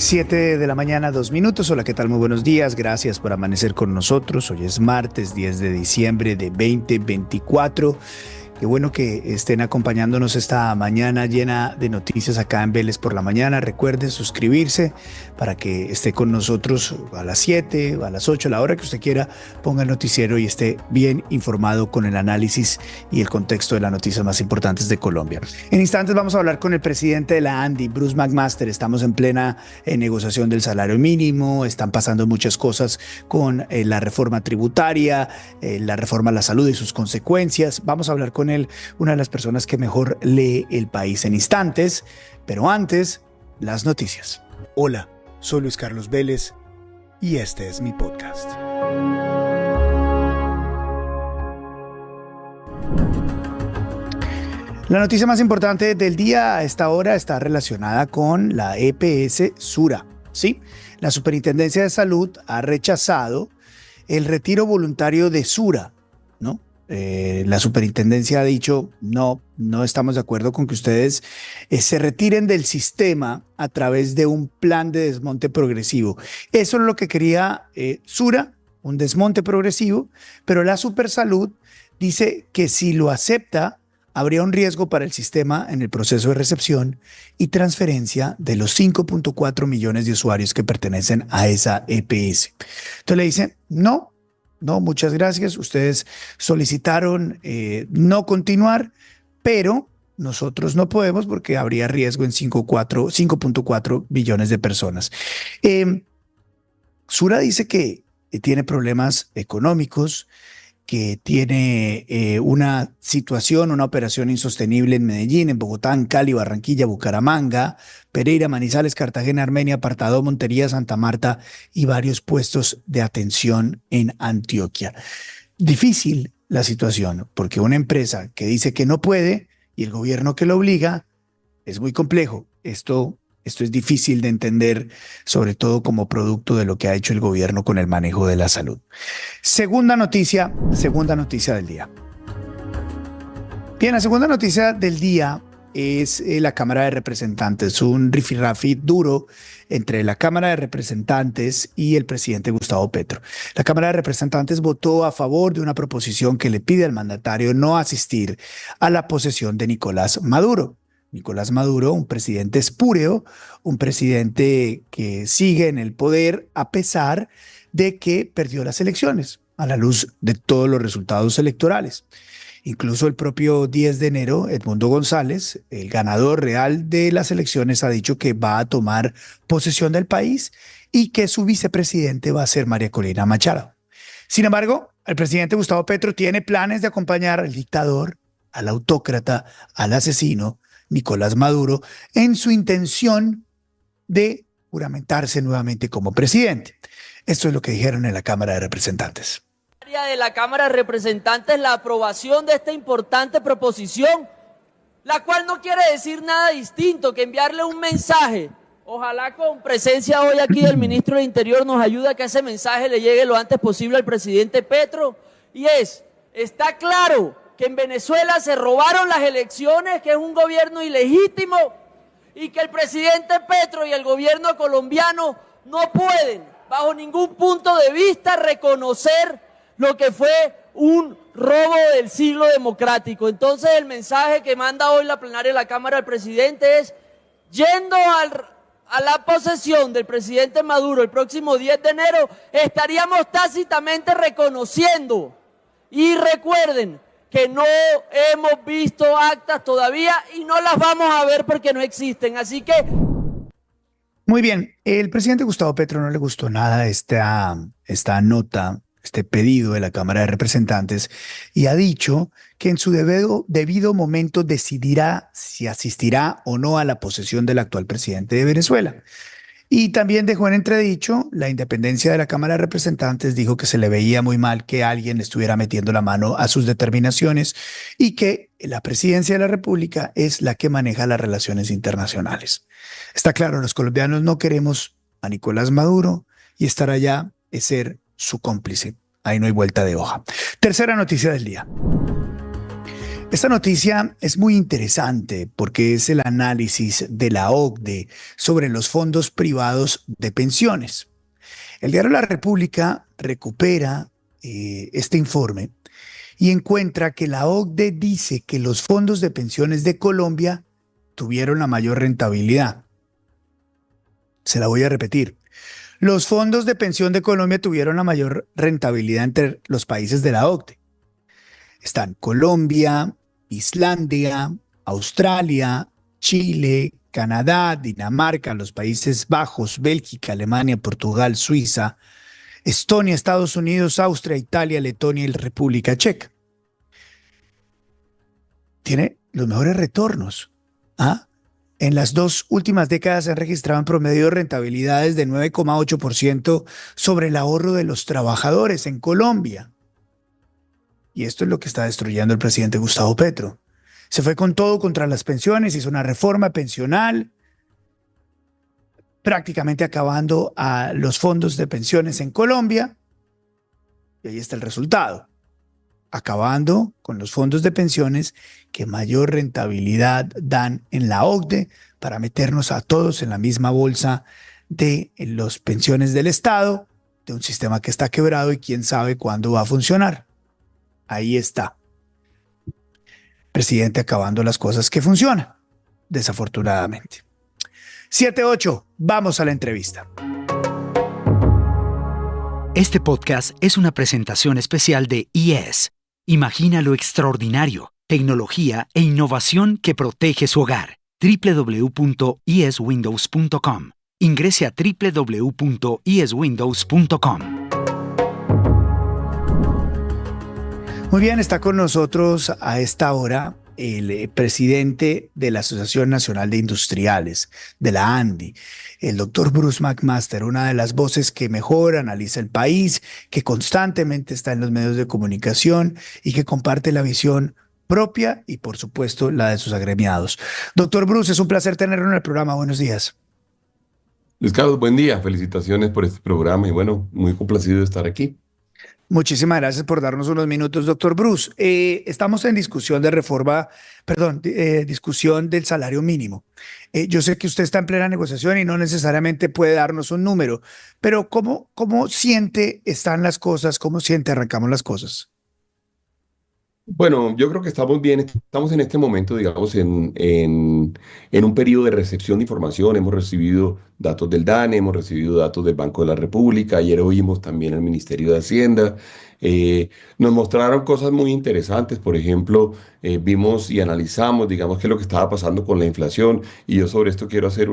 7 de la mañana, 2 minutos. Hola, ¿qué tal? Muy buenos días. Gracias por amanecer con nosotros. Hoy es martes 10 de diciembre de 2024. Qué bueno que estén acompañándonos esta mañana llena de noticias acá en Vélez por la Mañana. Recuerden suscribirse para que esté con nosotros a las 7, a las 8, a la hora que usted quiera. Ponga el noticiero y esté bien informado con el análisis y el contexto de las noticias más importantes de Colombia. En instantes vamos a hablar con el presidente de la ANDI, Bruce McMaster. Estamos en plena negociación del salario mínimo. Están pasando muchas cosas con la reforma tributaria, la reforma a la salud y sus consecuencias. Vamos a hablar con él, una de las personas que mejor lee el país, en instantes, pero antes, las noticias. Hola, soy Luis Carlos Vélez y este es mi podcast. La noticia más importante del día a esta hora está relacionada con la EPS Sura. ¿Sí? La Superintendencia de Salud ha rechazado el retiro voluntario de Sura, ¿no? La superintendencia ha dicho, no estamos de acuerdo con que ustedes se retiren del sistema a través de un plan de desmonte progresivo. Eso es lo que quería Sura, un desmonte progresivo, pero la Supersalud dice que si lo acepta, habría un riesgo para el sistema en el proceso de recepción y transferencia de los 5.4 millones de usuarios que pertenecen a esa EPS. Entonces le dicen, no, muchas gracias. Ustedes solicitaron no continuar, pero nosotros no podemos porque habría riesgo en 5.4 billones de personas. Sura dice que tiene problemas económicos, que tiene una situación, una operación insostenible en Medellín, en Bogotá, en Cali, Barranquilla, Bucaramanga, Pereira, Manizales, Cartagena, Armenia, Apartadó, Montería, Santa Marta y varios puestos de atención en Antioquia. Difícil la situación, porque una empresa que dice que no puede y el gobierno que lo obliga, es muy complejo. Esto es difícil de entender, sobre todo como producto de lo que ha hecho el gobierno con el manejo de la salud. Segunda noticia del día. Bien, la segunda noticia del día es la Cámara de Representantes, un rifirrafi duro entre la Cámara de Representantes y el presidente Gustavo Petro. La Cámara de Representantes votó a favor de una proposición que le pide al mandatario no asistir a la posesión de Nicolás Maduro. Nicolás Maduro, un presidente espúreo, un presidente que sigue en el poder a pesar de que perdió las elecciones, a la luz de todos los resultados electorales. Incluso el propio 10 de enero, Edmundo González, el ganador real de las elecciones, ha dicho que va a tomar posesión del país y que su vicepresidente va a ser María Corina Machado. Sin embargo, el presidente Gustavo Petro tiene planes de acompañar al dictador, al autócrata, al asesino, Nicolás Maduro, en su intención de juramentarse nuevamente como presidente. Esto es lo que dijeron en la Cámara de Representantes. De la Cámara de Representantes la aprobación de esta importante proposición, la cual no quiere decir nada distinto que enviarle un mensaje. Ojalá con presencia hoy aquí del ministro del Interior nos ayude a que ese mensaje le llegue lo antes posible al presidente Petro, y está claro que en Venezuela se robaron las elecciones, que es un gobierno ilegítimo y que el presidente Petro y el gobierno colombiano no pueden, bajo ningún punto de vista, reconocer lo que fue un robo del siglo democrático. Entonces el mensaje que manda hoy la plenaria de la Cámara al presidente es, yendo a la posesión del presidente Maduro el próximo 10 de enero, estaríamos tácitamente reconociendo, y recuerden, que no hemos visto actas todavía y no las vamos a ver porque no existen. Así que... Muy bien, el presidente Gustavo Petro no le gustó nada esta nota, este pedido de la Cámara de Representantes, y ha dicho que en su debido momento decidirá si asistirá o no a la posesión del actual presidente de Venezuela. Y también dejó en entredicho la independencia de la Cámara de Representantes, dijo que se le veía muy mal que alguien estuviera metiendo la mano a sus determinaciones y que la presidencia de la República es la que maneja las relaciones internacionales. Está claro, los colombianos no queremos a Nicolás Maduro y estar allá es ser su cómplice. Ahí no hay vuelta de hoja. Tercera noticia del día. Esta noticia es muy interesante porque es el análisis de la OCDE sobre los fondos privados de pensiones. El diario La República recupera este informe y encuentra que la OCDE dice que los fondos de pensiones de Colombia tuvieron la mayor rentabilidad. Se la voy a repetir. Los fondos de pensión de Colombia tuvieron la mayor rentabilidad entre los países de la OCDE. Están Colombia, Islandia, Australia, Chile, Canadá, Dinamarca, los Países Bajos, Bélgica, Alemania, Portugal, Suiza, Estonia, Estados Unidos, Austria, Italia, Letonia y la República Checa. Tiene los mejores retornos. ¿Ah? En las 2 últimas décadas se han registrado en promedio rentabilidades de 9,8% sobre el ahorro de los trabajadores en Colombia. Y esto es lo que está destruyendo el presidente Gustavo Petro. Se fue con todo contra las pensiones, hizo una reforma pensional, prácticamente acabando a los fondos de pensiones en Colombia. Y ahí está el resultado. Acabando con los fondos de pensiones que mayor rentabilidad dan en la OCDE para meternos a todos en la misma bolsa de las pensiones del Estado, de un sistema que está quebrado y quién sabe cuándo va a funcionar. Ahí está. Presidente acabando las cosas que funcionan, desafortunadamente. 7-8, vamos a la entrevista. Este podcast es una presentación especial de IES. Imagina lo extraordinario, tecnología e innovación que protege su hogar. www.ieswindows.com. Ingrese a www.ieswindows.com. Muy bien, está con nosotros a esta hora el presidente de la Asociación Nacional de Industriales, de la ANDI, el doctor Bruce McMaster, una de las voces que mejor analiza el país, que constantemente está en los medios de comunicación y que comparte la visión propia y, por supuesto, la de sus agremiados. Doctor Bruce, es un placer tenerlo en el programa. Buenos días. Luis Carlos, buen día. Felicitaciones por este programa y bueno, muy complacido de estar aquí. Muchísimas gracias por darnos unos minutos, doctor Bruce. Estamos en discusión de reforma, discusión del salario mínimo. Yo sé que usted está en plena negociación y no necesariamente puede darnos un número, pero ¿cómo siente están las cosas? ¿Cómo siente arrancamos las cosas? Bueno, yo creo que estamos bien, estamos en este momento, digamos, en un periodo de recepción de información. Hemos recibido datos del DANE, hemos recibido datos del Banco de la República, ayer oímos también al Ministerio de Hacienda. Nos mostraron cosas muy interesantes, por ejemplo, vimos y analizamos, digamos, qué es lo que estaba pasando con la inflación, y yo sobre esto quiero hacer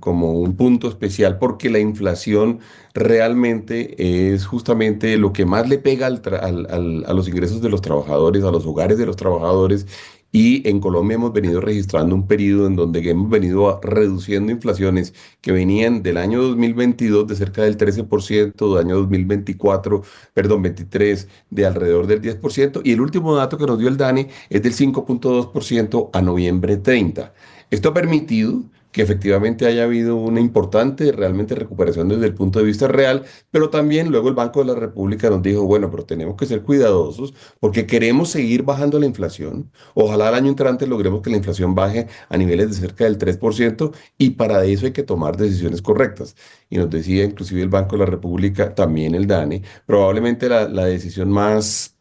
como un punto especial, porque la inflación realmente es justamente lo que más le pega a los ingresos de los trabajadores, a los hogares de los trabajadores. Y en Colombia hemos venido registrando un periodo en donde hemos venido reduciendo inflaciones que venían del año 2022 de cerca del 13%, del año 23 de alrededor del 10%, y el último dato que nos dio el DANE es del 5,2% a noviembre 30. Esto ha permitido que efectivamente haya habido una importante realmente recuperación desde el punto de vista real, pero también luego el Banco de la República nos dijo, bueno, pero tenemos que ser cuidadosos porque queremos seguir bajando la inflación. Ojalá el año entrante logremos que la inflación baje a niveles de cerca del 3%, y para eso hay que tomar decisiones correctas. Y nos decía inclusive el Banco de la República, también el DANE, probablemente la decisión más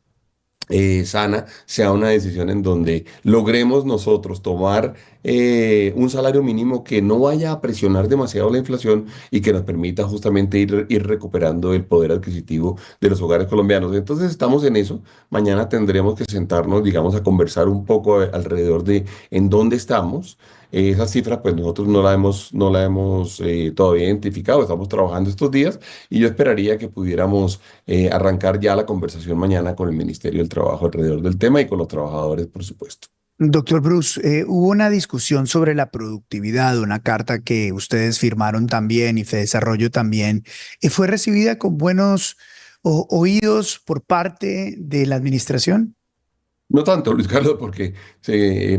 sana sea una decisión en donde logremos nosotros tomar un salario mínimo que no vaya a presionar demasiado la inflación y que nos permita justamente ir recuperando el poder adquisitivo de los hogares colombianos. Entonces estamos en eso. Mañana tendremos que sentarnos, digamos, a conversar un poco alrededor de en dónde estamos. Esa cifra, pues nosotros no la hemos todavía identificado, estamos trabajando estos días, y yo esperaría que pudiéramos arrancar ya la conversación mañana con el Ministerio del Trabajo alrededor del tema y con los trabajadores, por supuesto. Doctor Bruce, hubo una discusión sobre la productividad, una carta que ustedes firmaron también y Fedesarrollo también, fue recibida con buenos oídos por parte de la administración. No tanto, Luis Carlos, porque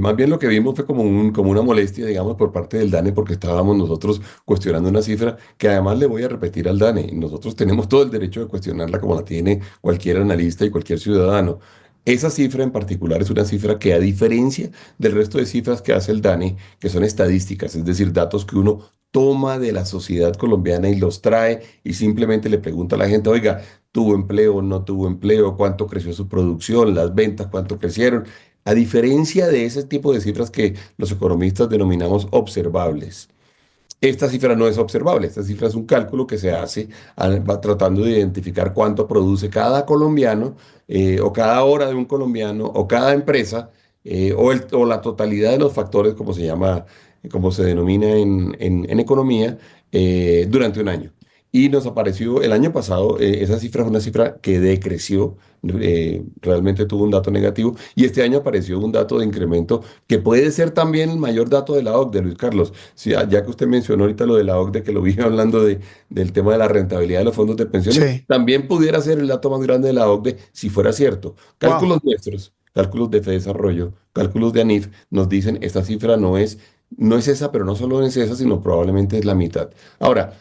más bien lo que vimos fue como una molestia, digamos, por parte del DANE, porque estábamos nosotros cuestionando una cifra que además le voy a repetir al DANE. Nosotros tenemos todo el derecho de cuestionarla como la tiene cualquier analista y cualquier ciudadano. Esa cifra en particular es una cifra que, a diferencia del resto de cifras que hace el DANE, que son estadísticas, es decir, datos que uno toma de la sociedad colombiana y los trae y simplemente le pregunta a la gente, oiga, ¿tuvo empleo o no tuvo empleo? ¿Cuánto creció su producción? ¿Las ventas cuánto crecieron? A diferencia de ese tipo de cifras que los economistas denominamos observables. Esta cifra no es observable, esta cifra es un cálculo que se hace va tratando de identificar cuánto produce cada colombiano, o cada hora de un colombiano, o cada empresa, o la totalidad de los factores, como se llama, como se denomina en economía, durante un año. Y nos apareció el año pasado, esa cifra es una cifra que decreció, realmente tuvo un dato negativo, y este año apareció un dato de incremento que puede ser también el mayor dato de la OCDE, Luis Carlos. Sí, ya que usted mencionó ahorita lo de la OCDE, que lo vi hablando del tema de la rentabilidad de los fondos de pensiones, Sí. también pudiera ser el dato más grande de la OCDE si fuera cierto. Wow. Cálculos nuestros, cálculos de Fedesarrollo, cálculos de ANIF, nos dicen esta cifra no es esa, pero no solo es esa, sino probablemente es la mitad. Ahora,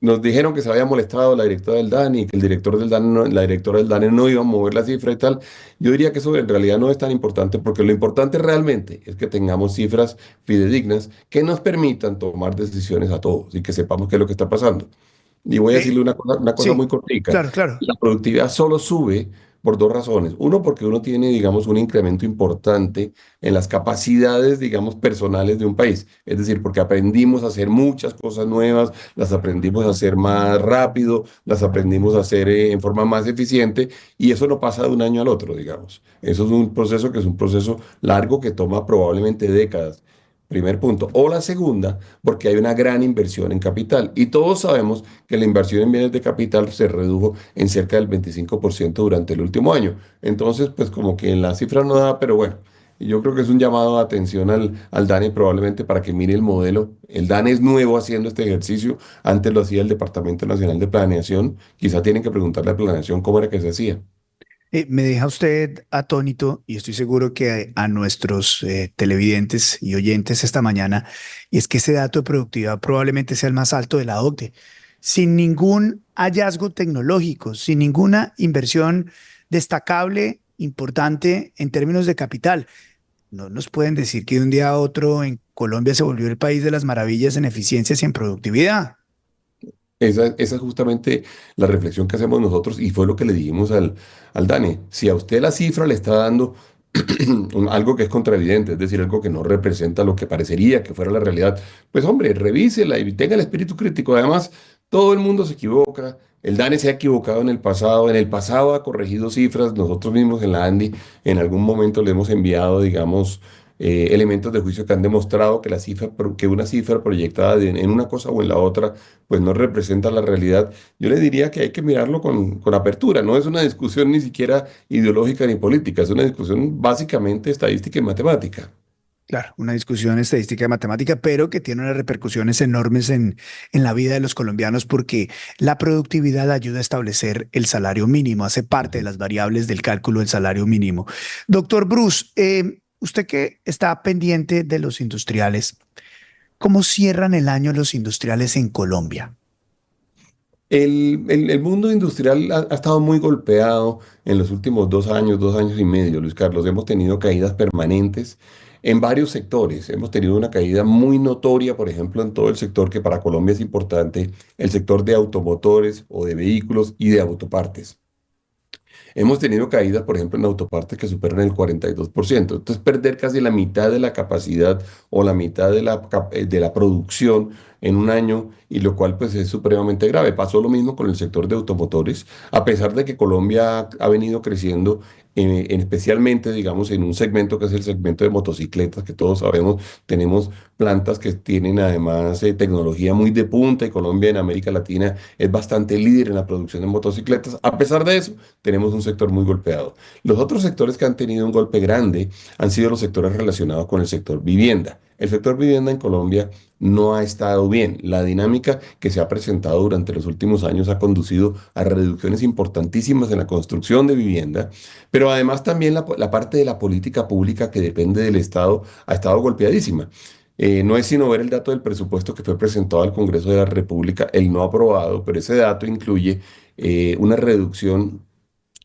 nos dijeron que se había molestado la directora del DANE y que el director del DANE la directora del DANE no iba a mover la cifra y tal. Yo diría que eso en realidad no es tan importante, porque lo importante realmente es que tengamos cifras fidedignas que nos permitan tomar decisiones a todos y que sepamos qué es lo que está pasando. Y voy a Eh, decirle una cosa muy sí, cortica. claro, claro. La productividad solo sube por dos razones. Uno, porque uno tiene, digamos, un incremento importante en las capacidades, digamos, personales de un país. Es decir, porque aprendimos a hacer muchas cosas nuevas, las aprendimos a hacer más rápido, las aprendimos a hacer en forma más eficiente, y eso no pasa de un año al otro, digamos. Eso es un proceso que es un proceso largo que toma probablemente décadas. Primer punto. O la segunda, porque hay una gran inversión en capital. Y todos sabemos que la inversión en bienes de capital se redujo en cerca del 25% durante el último año. Entonces, pues como que en la cifra no da, pero bueno, yo creo que es un llamado de atención al DANE probablemente para que mire el modelo. El DANE es nuevo haciendo este ejercicio. Antes lo hacía el Departamento Nacional de Planeación. Quizá tienen que preguntarle a Planeación cómo era que se hacía. Me deja usted atónito y estoy seguro que a nuestros televidentes y oyentes esta mañana, y es que ese dato de productividad probablemente sea el más alto de la OCDE, sin ningún hallazgo tecnológico, sin ninguna inversión destacable, importante en términos de capital. No nos pueden decir que de un día a otro en Colombia se volvió el país de las maravillas en eficiencias y en productividad. Esa es justamente la reflexión que hacemos nosotros, y fue lo que le dijimos al Dani. Si a usted la cifra le está dando algo que es contraevidente, es decir, algo que no representa lo que parecería que fuera la realidad, pues hombre, revísela y tenga el espíritu crítico. Además, todo el mundo se equivoca. El DANE se ha equivocado en el pasado ha corregido cifras. Nosotros mismos en la ANDI en algún momento le hemos enviado, digamos, elementos de juicio que han demostrado que que una cifra proyectada en una cosa o en la otra, pues no representa la realidad. Yo le diría que hay que mirarlo con apertura. No es una discusión ni siquiera ideológica ni política, es una discusión básicamente estadística y matemática. Claro, una discusión estadística de matemática, pero que tiene unas repercusiones enormes en la vida de los colombianos porque la productividad ayuda a establecer el salario mínimo, hace parte de las variables del cálculo del salario mínimo. Doctor Bruce, usted que está pendiente de los industriales, ¿cómo cierran el año los industriales en Colombia? El mundo industrial ha estado muy golpeado en los últimos 2 años y medio, Luis Carlos. Hemos tenido caídas permanentes en varios sectores. Hemos tenido una caída muy notoria, por ejemplo, en todo el sector que para Colombia es importante, el sector de automotores o de vehículos y de autopartes. Hemos tenido caídas, por ejemplo, en autopartes que superan el 42%. Entonces, perder casi la mitad de la capacidad o la mitad de la producción en un año, y lo cual pues es supremamente grave. Pasó lo mismo con el sector de automotores, a pesar de que Colombia ha venido creciendo, especialmente, digamos, en un segmento que es el segmento de motocicletas, que todos sabemos, tenemos plantas que tienen además tecnología muy de punta, y Colombia en América Latina es bastante líder en la producción de motocicletas. A pesar de eso, tenemos un sector muy golpeado. Los otros sectores que han tenido un golpe grande han sido los sectores relacionados con el sector vivienda. El sector vivienda en Colombia no ha estado bien. La dinámica que se ha presentado durante los últimos años ha conducido a reducciones importantísimas en la construcción de vivienda, pero además también la parte de la política pública que depende del Estado ha estado golpeadísima. No es sino ver el dato del presupuesto que fue presentado al Congreso de la República, el no aprobado, pero ese dato incluye una reducción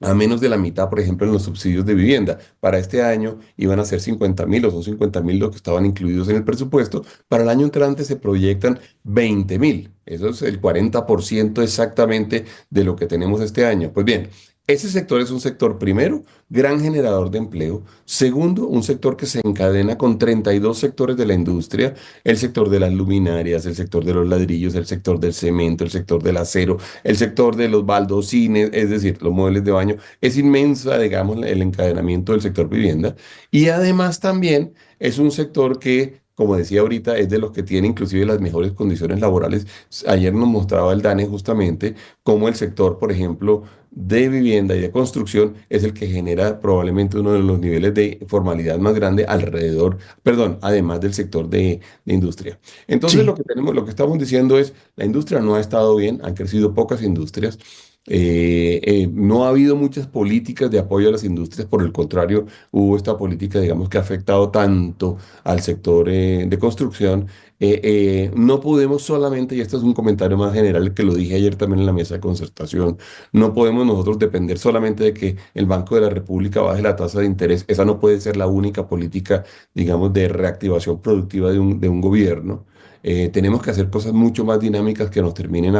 a menos de la mitad, por ejemplo, en los subsidios de vivienda. Para este año iban a ser 50.000 o son 50.000 los que estaban incluidos en el presupuesto. Para el año entrante se proyectan 20.000. Eso es el 40% exactamente de lo que tenemos este año. Pues bien, ese sector es un sector, primero, gran generador de empleo. Segundo, un sector que se encadena con 32 sectores de la industria, el sector de las luminarias, el sector de los ladrillos, el sector del cemento, el sector del acero, el sector de los baldocines, es decir, los muebles de baño. Es inmensa, digamos, el encadenamiento del sector vivienda. Y además también es un sector que, como decía ahorita, es de los que tiene inclusive las mejores condiciones laborales. Ayer nos mostraba el DANE justamente cómo el sector, por ejemplo, de vivienda y de construcción es el que genera probablemente uno de los niveles de formalidad más grande alrededor, perdón, además del sector de industria. Entonces lo Sí. que tenemos, lo que estamos diciendo es, la industria no ha estado bien, han crecido pocas industrias. No ha habido muchas políticas de apoyo a las industrias, por el contrario, hubo esta política, digamos, que ha afectado tanto al sector de construcción. No podemos solamente, y esto es un comentario más general que lo dije ayer también en la mesa de concertación, no podemos nosotros depender solamente de que el Banco de la República baje la tasa de interés. Esa no puede ser la única política, digamos, de reactivación productiva de un gobierno. Tenemos que hacer cosas mucho más dinámicas que nos terminen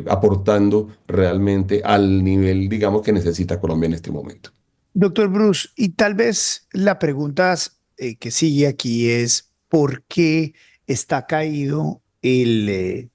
aportando realmente al nivel, digamos, que necesita Colombia en este momento. Doctor Bruce, y tal vez la pregunta que sigue aquí es, ¿por qué está caído el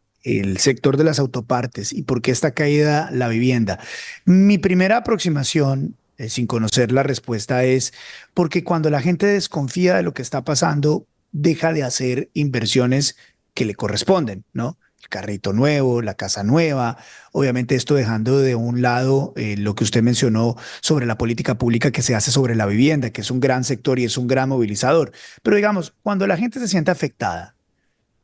sector de las autopartes y por qué está caída la vivienda? Mi primera aproximación, sin conocer la respuesta, es porque cuando la gente desconfía de lo que está pasando, deja de hacer inversiones que le corresponden, ¿no? El carrito nuevo, la casa nueva, obviamente esto dejando de un lado lo que usted mencionó sobre la política pública que se hace sobre la vivienda, que es un gran sector y es un gran movilizador. Pero digamos, cuando la gente se siente afectada,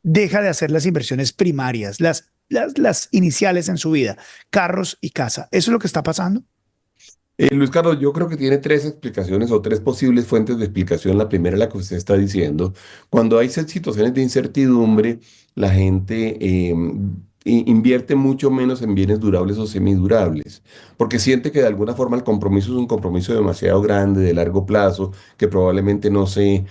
deja de hacer las inversiones primarias, las iniciales en su vida, carros y casa. ¿Eso es lo que está pasando? Luis Carlos, yo creo que tiene tres explicaciones o tres posibles fuentes de explicación. La primera es la que usted está diciendo. Cuando hay situaciones de incertidumbre, la gente invierte mucho menos en bienes durables o semidurables, porque siente que de alguna forma el compromiso es un compromiso demasiado grande, de largo plazo, que probablemente no se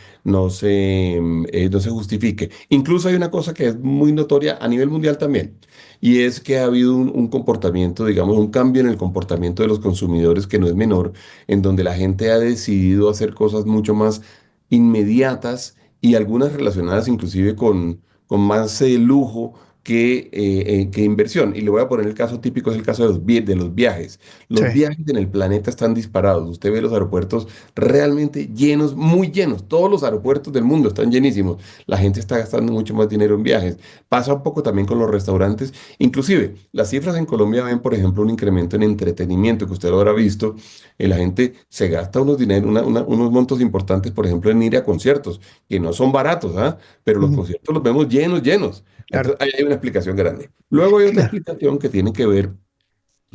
justifique. Incluso hay una cosa que es muy notoria a nivel mundial también. Y es que ha habido un comportamiento, digamos, un cambio en el comportamiento de los consumidores que no es menor, en donde la gente ha decidido hacer cosas mucho más inmediatas y algunas relacionadas inclusive con más lujo que inversión. Y le voy a poner el caso típico, es el caso de los viajes. Sí. Los viajes en el planeta están disparados. Usted ve los aeropuertos realmente llenos, muy llenos. Todos los aeropuertos del mundo están llenísimos. La gente está gastando mucho más dinero en viajes. Pasa un poco también con los restaurantes. Inclusive, las cifras en Colombia ven, por ejemplo, un incremento en entretenimiento que usted lo habrá visto. La gente se gasta unos montos importantes, por ejemplo, en ir a conciertos, que no son baratos, ¿ah? Pero los Ujú. conciertos los vemos llenos, llenos. Claro, Entonces, ahí hay una explicación grande. Luego hay otra claro. explicación que tiene que ver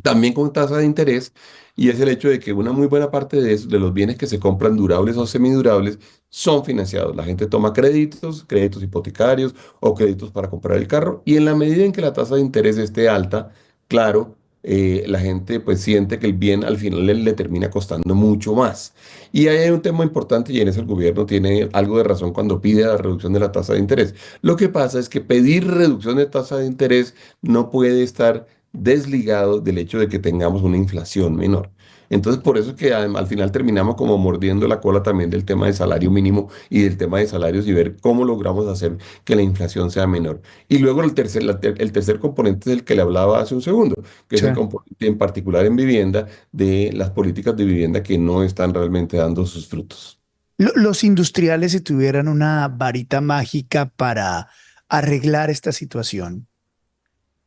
también con tasa de interés, y es el hecho de que una muy buena parte de los bienes que se compran durables o semidurables son financiados. La gente toma créditos, créditos hipotecarios o créditos para comprar el carro, y en la medida en que la tasa de interés esté alta, claro, la gente pues siente que el bien al final le termina costando mucho más. Y ahí hay un tema importante, y en eso el gobierno tiene algo de razón cuando pide la reducción de la tasa de interés. Lo que pasa es que pedir reducción de tasa de interés no puede estar desligado del hecho de que tengamos una inflación menor. Entonces, por eso es que al final terminamos como mordiendo la cola también del tema de salario mínimo y del tema de salarios, y ver cómo logramos hacer que la inflación sea menor. Y luego el tercer componente del que le hablaba hace un segundo, que es Sí. el componente en particular en vivienda, de las políticas de vivienda que no están realmente dando sus frutos. Los industriales, si tuvieran una varita mágica para arreglar esta situación,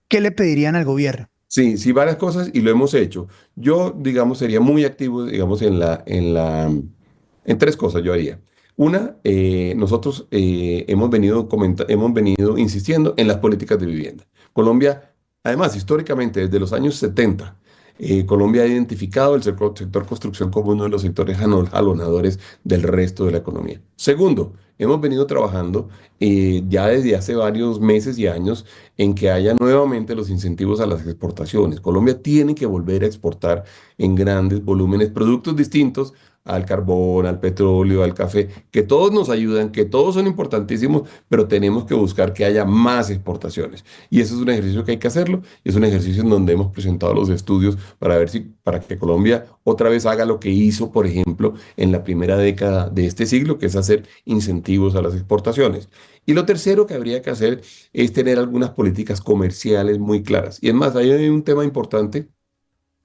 ¿qué le pedirían al gobierno? Sí, sí, varias cosas, y lo hemos hecho. Yo, digamos, sería muy activo, digamos, en tres cosas yo haría. Una, nosotros hemos venido insistiendo en las políticas de vivienda. Colombia, además, históricamente, desde los años 70, Colombia ha identificado el sector construcción como uno de los sectores jalonadores del resto de la economía. Segundo, hemos venido trabajando ya desde hace varios meses y años en que haya nuevamente los incentivos a las exportaciones. Colombia tiene que volver a exportar en grandes volúmenes productos distintos al carbón, al petróleo, al café, que todos nos ayudan, que todos son importantísimos, pero tenemos que buscar que haya más exportaciones. Y eso es un ejercicio que hay que hacerlo, y es un ejercicio en donde hemos presentado los estudios para ver si, para que Colombia otra vez haga lo que hizo, por ejemplo, en la primera década de este siglo, que es hacer incentivos a las exportaciones. Y lo tercero que habría que hacer es tener algunas políticas comerciales muy claras. Y es más, ahí hay un tema importante,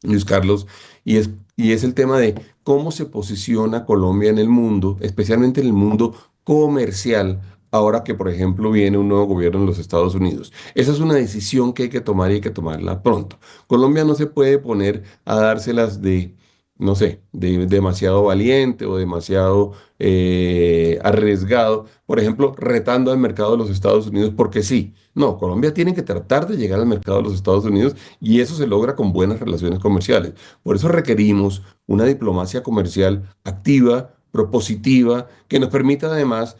Luis Carlos, y es el tema de cómo se posiciona Colombia en el mundo, especialmente en el mundo comercial, ahora que, por ejemplo, viene un nuevo gobierno en los Estados Unidos. Esa es una decisión que hay que tomar y hay que tomarla pronto. Colombia no se puede poner a dárselas de, no sé, de demasiado valiente o demasiado arriesgado, por ejemplo, retando al mercado de los Estados Unidos porque sí. No, Colombia tiene que tratar de llegar al mercado de los Estados Unidos y eso se logra con buenas relaciones comerciales. Por eso requerimos una diplomacia comercial activa, propositiva, que nos permita además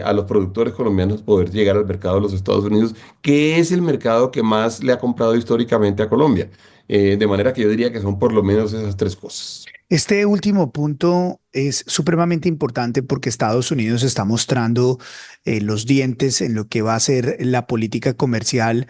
a los productores colombianos poder llegar al mercado de los Estados Unidos, que es el mercado que más le ha comprado históricamente a Colombia. De manera que yo diría que son por lo menos esas tres cosas. Este último punto es supremamente importante porque Estados Unidos está mostrando los dientes en lo que va a ser la política comercial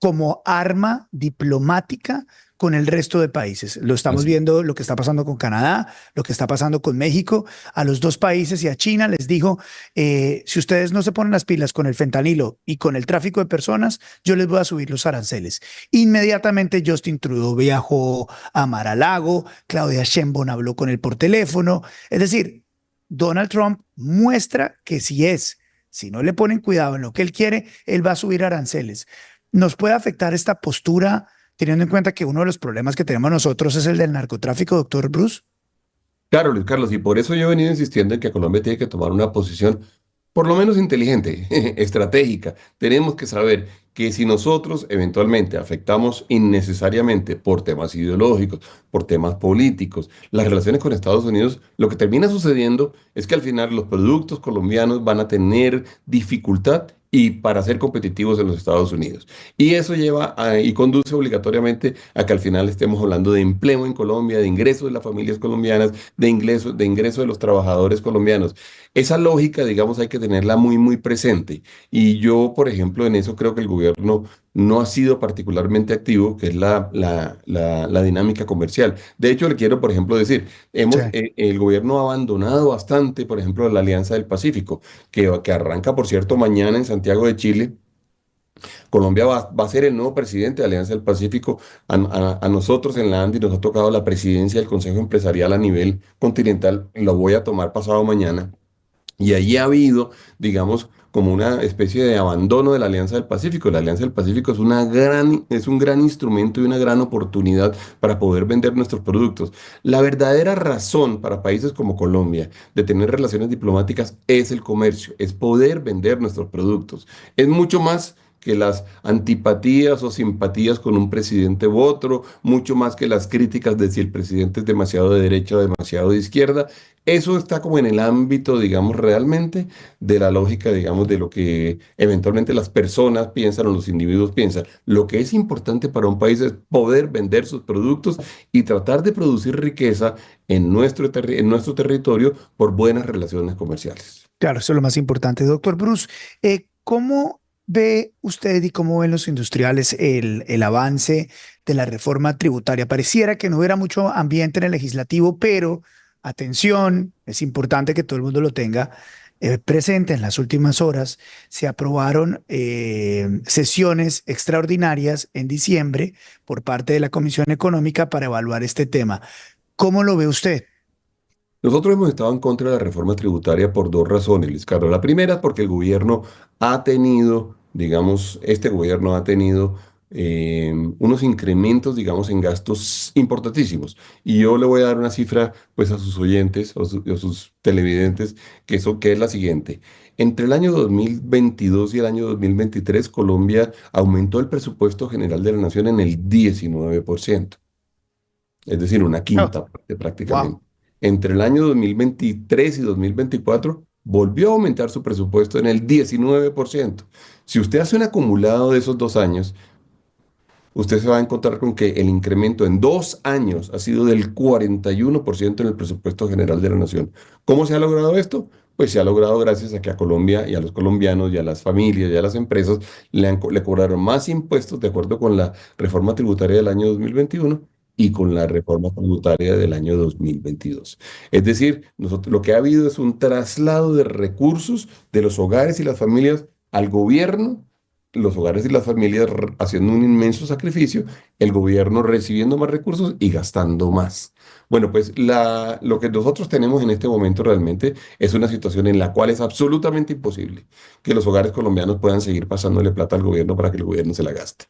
como arma diplomática con el resto de países. Lo estamos Así. viendo, lo que está pasando con Canadá, lo que está pasando con México. A los dos países y a China les dijo, si ustedes no se ponen las pilas con el fentanilo y con el tráfico de personas, yo les voy a subir los aranceles. Inmediatamente Justin Trudeau viajó a Mar-a-Lago, Claudia Sheinbaum habló con él por teléfono. Es decir, Donald Trump muestra que si no le ponen cuidado en lo que él quiere, él va a subir aranceles. ¿Nos puede afectar esta postura teniendo en cuenta que uno de los problemas que tenemos nosotros es el del narcotráfico, doctor Bruce? Claro, Luis Carlos, y por eso yo he venido insistiendo en que Colombia tiene que tomar una posición por lo menos inteligente, estratégica. Tenemos que saber que si nosotros eventualmente afectamos innecesariamente por temas ideológicos, por temas políticos, las relaciones con Estados Unidos, lo que termina sucediendo es que al final los productos colombianos van a tener dificultad y para ser competitivos en los Estados Unidos. Y eso y conduce obligatoriamente a que al final estemos hablando de empleo en Colombia, de ingresos de las familias colombianas, de ingreso de los trabajadores colombianos. Esa lógica, digamos, hay que tenerla muy, muy presente. Y yo, por ejemplo, en eso creo que el gobierno no ha sido particularmente activo, que es la dinámica comercial. De hecho, le quiero, por ejemplo, decir, Sí. el gobierno ha abandonado bastante, por ejemplo, la Alianza del Pacífico, que arranca, por cierto, mañana en Santiago de Chile. Colombia va a ser el nuevo presidente de Alianza del Pacífico. A nosotros en la ANDI nos ha tocado la presidencia del Consejo Empresarial a nivel continental. Lo voy a tomar pasado mañana. Y allí ha habido, digamos, como una especie de abandono de la Alianza del Pacífico. La Alianza del Pacífico es un gran instrumento y una gran oportunidad para poder vender nuestros productos. La verdadera razón para países como Colombia de tener relaciones diplomáticas es el comercio, es poder vender nuestros productos. Es mucho más que las antipatías o simpatías con un presidente u otro, mucho más que las críticas de si el presidente es demasiado de derecha o demasiado de izquierda. Eso está como en el ámbito, digamos, realmente de la lógica, digamos, de lo que eventualmente las personas piensan o los individuos piensan. Lo que es importante para un país es poder vender sus productos y tratar de producir riqueza en nuestro territorio por buenas relaciones comerciales. Claro, eso es lo más importante. Doctor Bruce, ¿cómo ve usted y cómo ven los industriales el avance de la reforma tributaria? Pareciera que no hubiera mucho ambiente en el legislativo, pero atención, es importante que todo el mundo lo tenga presente. En las últimas horas se aprobaron sesiones extraordinarias en diciembre por parte de la Comisión Económica para evaluar este tema. ¿Cómo lo ve usted? Nosotros hemos estado en contra de la reforma tributaria por dos razones, Luis Carlos. La primera es porque el gobierno ha tenido, digamos, este gobierno ha tenido unos incrementos, digamos, en gastos importantísimos. Y yo le voy a dar una cifra, pues, a sus oyentes o sus televidentes, que es la siguiente. Entre el año 2022 y el año 2023, Colombia aumentó el presupuesto general de la nación en el 19%. es decir, una Oh, quinta parte wow. prácticamente. Entre el año 2023 y 2024 volvió a aumentar su presupuesto en el 19%. Si usted hace un acumulado de esos 2 años, usted se va a encontrar con que el incremento en 2 años ha sido del 41% en el presupuesto general de la nación. ¿Cómo se ha logrado esto? Pues se ha logrado gracias a que a Colombia y a los colombianos y a las familias y a las empresas le cobraron más impuestos de acuerdo con la reforma tributaria del año 2021 y con la reforma tributaria del año 2022. Es decir, nosotros, lo que ha habido es un traslado de recursos de los hogares y las familias al gobierno, los hogares y las familias haciendo un inmenso sacrificio, el gobierno recibiendo más recursos y gastando más. Bueno, pues lo que nosotros tenemos en este momento realmente es una situación en la cual es absolutamente imposible que los hogares colombianos puedan seguir pasándole plata al gobierno para que el gobierno se la gaste.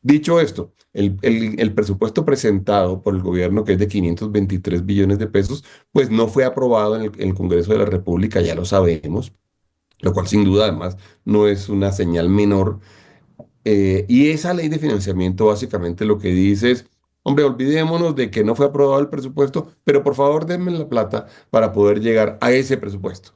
Dicho esto, el presupuesto presentado por el gobierno, que es de 523 billones de pesos, pues no fue aprobado en el Congreso de la República, ya lo sabemos, lo cual sin duda además no es una señal menor. Y esa ley de financiamiento básicamente lo que dice es, hombre, olvidémonos de que no fue aprobado el presupuesto, pero por favor denme la plata para poder llegar a ese presupuesto.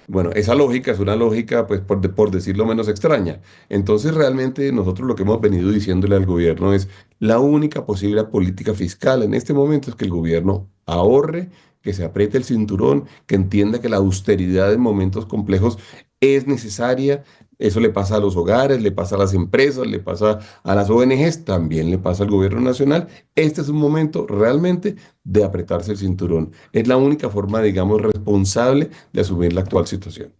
Bueno, esa lógica es una lógica, pues, por decirlo menos extraña. Entonces, realmente nosotros lo que hemos venido diciéndole al gobierno es, la única posible política fiscal en este momento es que el gobierno ahorre, que se apriete el cinturón, que entienda que la austeridad en momentos complejos es necesaria. Eso le pasa a los hogares, le pasa a las empresas, le pasa a las ONGs, también le pasa al gobierno nacional. Este es un momento realmente de apretarse el cinturón. Es la única forma, digamos, responsable de asumir la actual situación.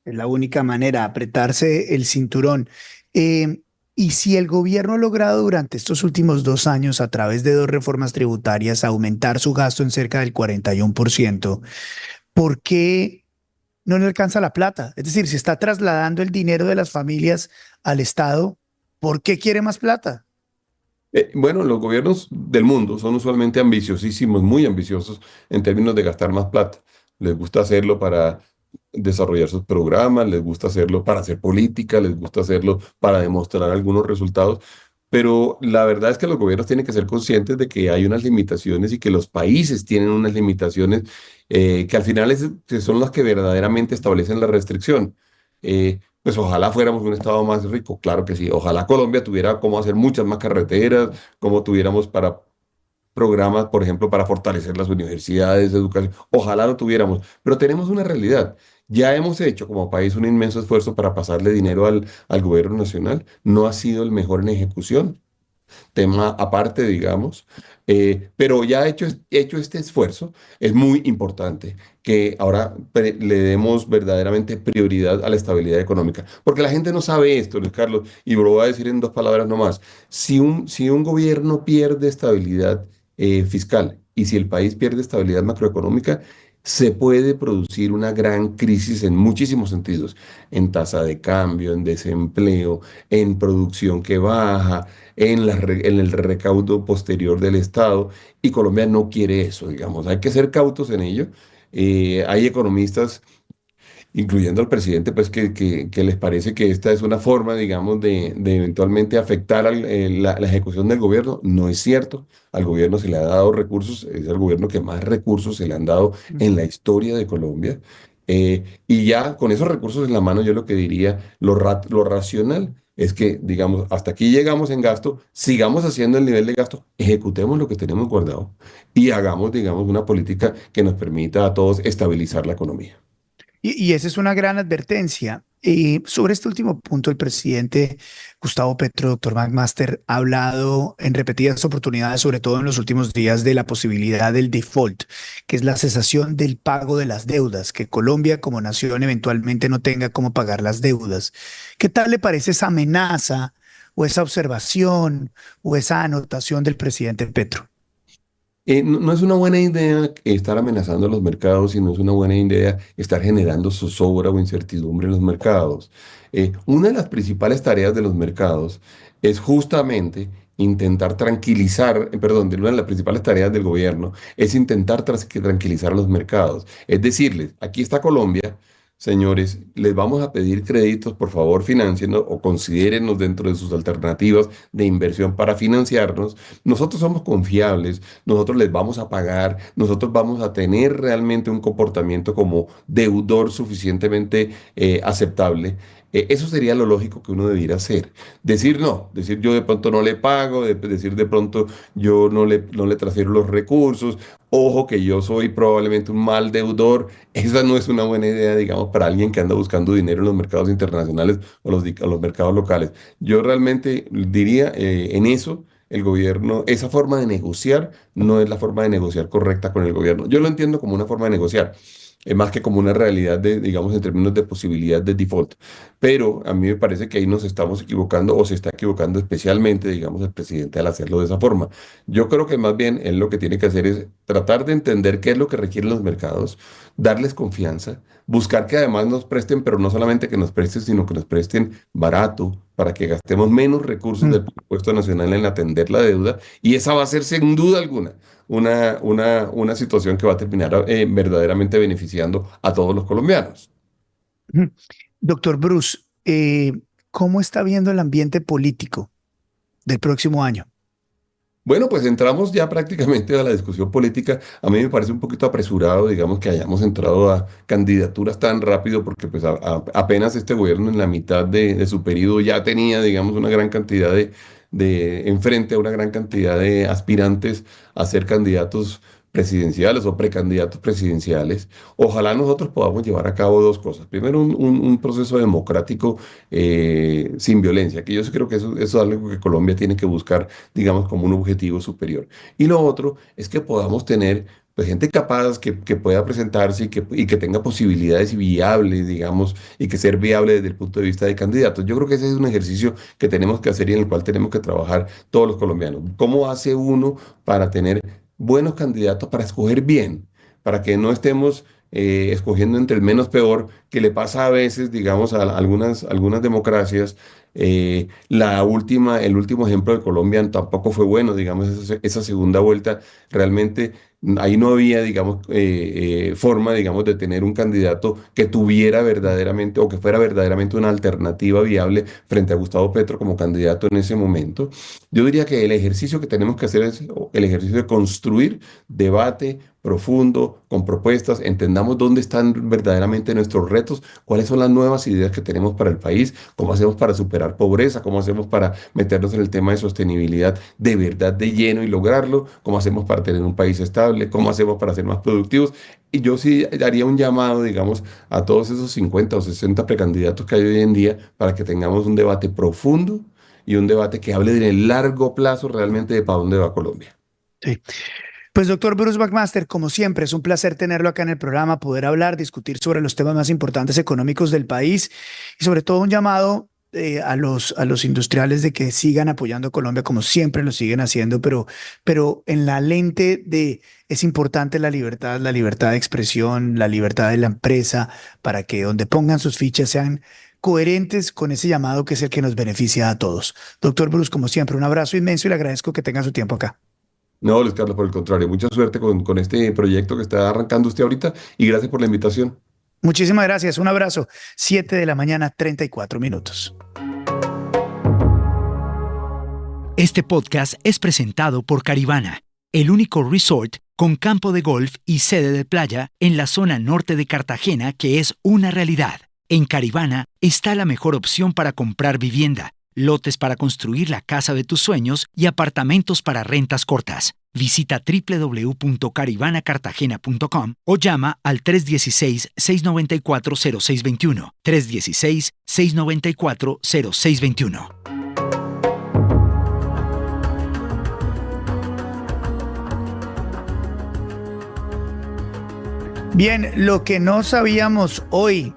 Es la única manera, apretarse el cinturón. Eh, y si el gobierno ha logrado durante estos últimos 2 años, a través de dos reformas tributarias, aumentar su gasto en cerca del 41%, ¿por qué no le alcanza la plata? Es decir, si está trasladando el dinero de las familias al Estado, ¿por qué quiere más plata? Bueno, los gobiernos del mundo son usualmente ambiciosísimos, muy ambiciosos en términos de gastar más plata. Les gusta hacerlo para desarrollar sus programas, les gusta hacerlo para hacer política, les gusta hacerlo para demostrar algunos resultados, pero la verdad es que los gobiernos tienen que ser conscientes de que hay unas limitaciones y que los países tienen unas limitaciones que al final que son las que verdaderamente establecen la restricción. Pues ojalá fuéramos un estado más rico, claro que sí. Ojalá Colombia tuviera cómo hacer muchas más carreteras, como tuviéramos para programas, por ejemplo, para fortalecer las universidades, educación. Ojalá lo tuviéramos, pero tenemos una realidad. Ya hemos hecho como país un inmenso esfuerzo para pasarle dinero al gobierno nacional. No ha sido el mejor en ejecución, tema aparte, digamos, pero ya hecho este esfuerzo, es muy importante que ahora le demos verdaderamente prioridad a la estabilidad económica, porque la gente no sabe esto, Luis Carlos, y lo voy a decir en dos palabras nomás. Si un gobierno pierde estabilidad fiscal y si el país pierde estabilidad macroeconómica, se puede producir una gran crisis en muchísimos sentidos, en tasa de cambio, en desempleo, en producción que baja, en el recaudo posterior del Estado, y Colombia no quiere eso, digamos. Hay que ser cautos en ello. Hay economistas, incluyendo al presidente, pues que les parece que esta es una forma, digamos, de eventualmente afectar la ejecución del gobierno. No es cierto. Al gobierno se le ha dado recursos, es el gobierno que más recursos se le han dado en la historia de Colombia. Y ya con esos recursos en la mano, yo lo que diría, lo racional es que, digamos, hasta aquí llegamos en gasto, sigamos haciendo el nivel de gasto, ejecutemos lo que tenemos guardado y hagamos, digamos, una política que nos permita a todos estabilizar la economía. Y esa es una gran advertencia. Sobre este último punto, el presidente Gustavo Petro, doctor McMaster, ha hablado en repetidas oportunidades, sobre todo en los últimos días, de la posibilidad del default, que es la cesación del pago de las deudas, que Colombia como nación eventualmente no tenga cómo pagar las deudas. ¿Qué tal le parece esa amenaza o esa observación o esa anotación del presidente Petro? No es una buena idea estar amenazando a los mercados y no es una buena idea estar generando zozobra o incertidumbre en los mercados. Una de las principales tareas de los mercados es justamente intentar tranquilizar, perdón, una de las principales tareas del gobierno es intentar tranquilizar a los mercados. Es decirles, aquí está Colombia, señores, les vamos a pedir créditos, por favor, financienos o considérenos dentro de sus alternativas de inversión para financiarnos. Nosotros somos confiables, nosotros les vamos a pagar, nosotros vamos a tener realmente un comportamiento como deudor suficientemente aceptable. Eso sería lo lógico que uno debiera hacer. Decir no, decir yo de pronto no le pago, decir de pronto yo no le transfiero los recursos, ojo que yo soy probablemente un mal deudor. Esa no es una buena idea, digamos, para alguien que anda buscando dinero en los mercados internacionales o los mercados locales. Yo realmente diría en eso. El gobierno, esa forma de negociar no es la forma de negociar correcta con el gobierno. Yo lo entiendo como una forma de negociar, más que como una realidad de, digamos, en términos de posibilidad de default. Pero a mí me parece que ahí nos estamos equivocando o se está equivocando especialmente, digamos, el presidente al hacerlo de esa forma. Yo creo que más bien él lo que tiene que hacer es tratar de entender qué es lo que requieren los mercados, darles confianza, buscar que además nos presten, pero no solamente que nos presten, sino que nos presten barato para que gastemos menos recursos Mm. del presupuesto nacional en atender la deuda. Y esa va a ser sin duda alguna una situación que va a terminar verdaderamente beneficiando a todos los colombianos. Ujú. Doctor Bruce, ¿cómo está viendo el ambiente político del próximo año? Bueno, pues entramos ya prácticamente a la discusión política. A mí me parece un poquito apresurado, digamos, que hayamos entrado a candidaturas tan rápido, porque pues apenas este gobierno en la mitad de su periodo ya tenía, digamos, una gran cantidad enfrente a una gran cantidad de aspirantes a ser candidatos presidenciales o precandidatos presidenciales. Ojalá nosotros podamos llevar a cabo dos cosas. Primero, un proceso democrático sin violencia, que yo sí creo que eso es algo que Colombia tiene que buscar, digamos, como un objetivo superior. Y lo otro es que podamos tener pues, gente capaz que pueda presentarse y que tenga posibilidades viables, digamos, y que ser viable desde el punto de vista de candidatos. Yo creo que ese es un ejercicio que tenemos que hacer y en el cual tenemos que trabajar todos los colombianos. ¿Cómo hace uno para tener buenos candidatos, para escoger bien, para que no estemos escogiendo entre el menos peor, que le pasa a veces, digamos, a algunas democracias? El último ejemplo de Colombia tampoco fue bueno, digamos, esa segunda vuelta realmente ahí no había, digamos, forma, digamos, de tener un candidato que tuviera verdaderamente o que fuera verdaderamente una alternativa viable frente a Gustavo Petro como candidato en ese momento. Yo diría que el ejercicio que tenemos que hacer es el ejercicio de construir debate profundo, con propuestas, entendamos dónde están verdaderamente nuestros retos, cuáles son las nuevas ideas que tenemos para el país, cómo hacemos para superar pobreza, cómo hacemos para meternos en el tema de sostenibilidad de verdad de lleno y lograrlo, cómo hacemos para tener un país estable, cómo hacemos para ser más productivos. Y yo sí daría un llamado, digamos, a todos esos 50 o 60 precandidatos que hay hoy en día para que tengamos un debate profundo y un debate que hable en el largo plazo realmente de para dónde va Colombia. Sí. Pues doctor Bruce McMaster, como siempre, es un placer tenerlo acá en el programa, poder hablar, discutir sobre los temas más importantes económicos del país y sobre todo un llamado a los industriales de que sigan apoyando a Colombia como siempre lo siguen haciendo, pero en la lente de es importante la libertad de expresión, la libertad de la empresa, para que donde pongan sus fichas sean coherentes con ese llamado que es el que nos beneficia a todos. Doctor Bruce, como siempre, un abrazo inmenso y le agradezco que tenga su tiempo acá. No, Luis Carlos, por el contrario, mucha suerte con este proyecto que está arrancando usted ahorita y gracias por la invitación. Muchísimas gracias, un abrazo. 7 de la mañana, 34 minutos. Este podcast es presentado por Caribana, el único resort con campo de golf y sede de playa en la zona norte de Cartagena que es una realidad. En Caribana está la mejor opción para comprar vivienda, lotes para construir la casa de tus sueños y apartamentos para rentas cortas. Visita www.caribanacartagena.com o llama al 316-694-0621. 316-694-0621. Bien, lo que no sabíamos hoy,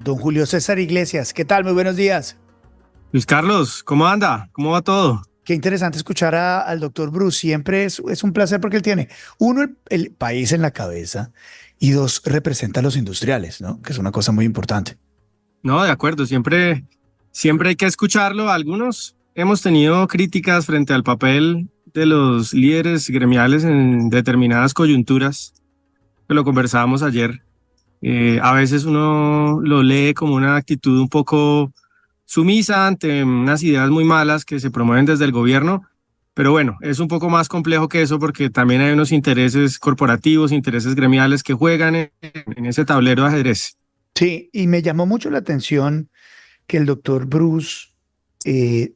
don Julio César Iglesias, ¿qué tal? Muy buenos días. Luis Carlos, ¿cómo anda? ¿Cómo va todo? Qué interesante escuchar al doctor Bruce. Siempre es un placer porque él tiene, uno, el país en la cabeza y dos, representa a los industriales, ¿no? Que es una cosa muy importante. No, de acuerdo, siempre hay que escucharlo. Algunos hemos tenido críticas frente al papel de los líderes gremiales en determinadas coyunturas, que lo conversábamos ayer, A veces uno lo lee como una actitud un poco sumisa ante unas ideas muy malas que se promueven desde el gobierno, pero bueno, es un poco más complejo que eso porque también hay unos intereses corporativos, intereses gremiales que juegan en ese tablero de ajedrez. Sí, y me llamó mucho la atención que el doctor Bruce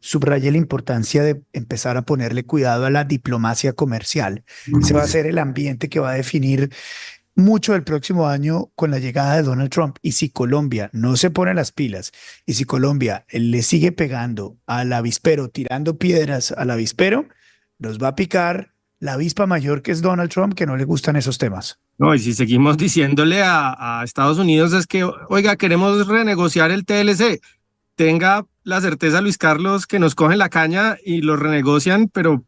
subraye la importancia de empezar a ponerle cuidado a la diplomacia comercial. Ese va a ser el ambiente que va a definir mucho el próximo año con la llegada de Donald Trump. Y si Colombia no se pone las pilas y si Colombia le sigue pegando al avispero, tirando piedras al avispero, nos va a picar la avispa mayor que es Donald Trump, que no le gustan esos temas. No, y si seguimos diciéndole a Estados Unidos es que, oiga, queremos renegociar el TLC, tenga la certeza, Luis Carlos, que nos cogen la caña y lo renegocian, pero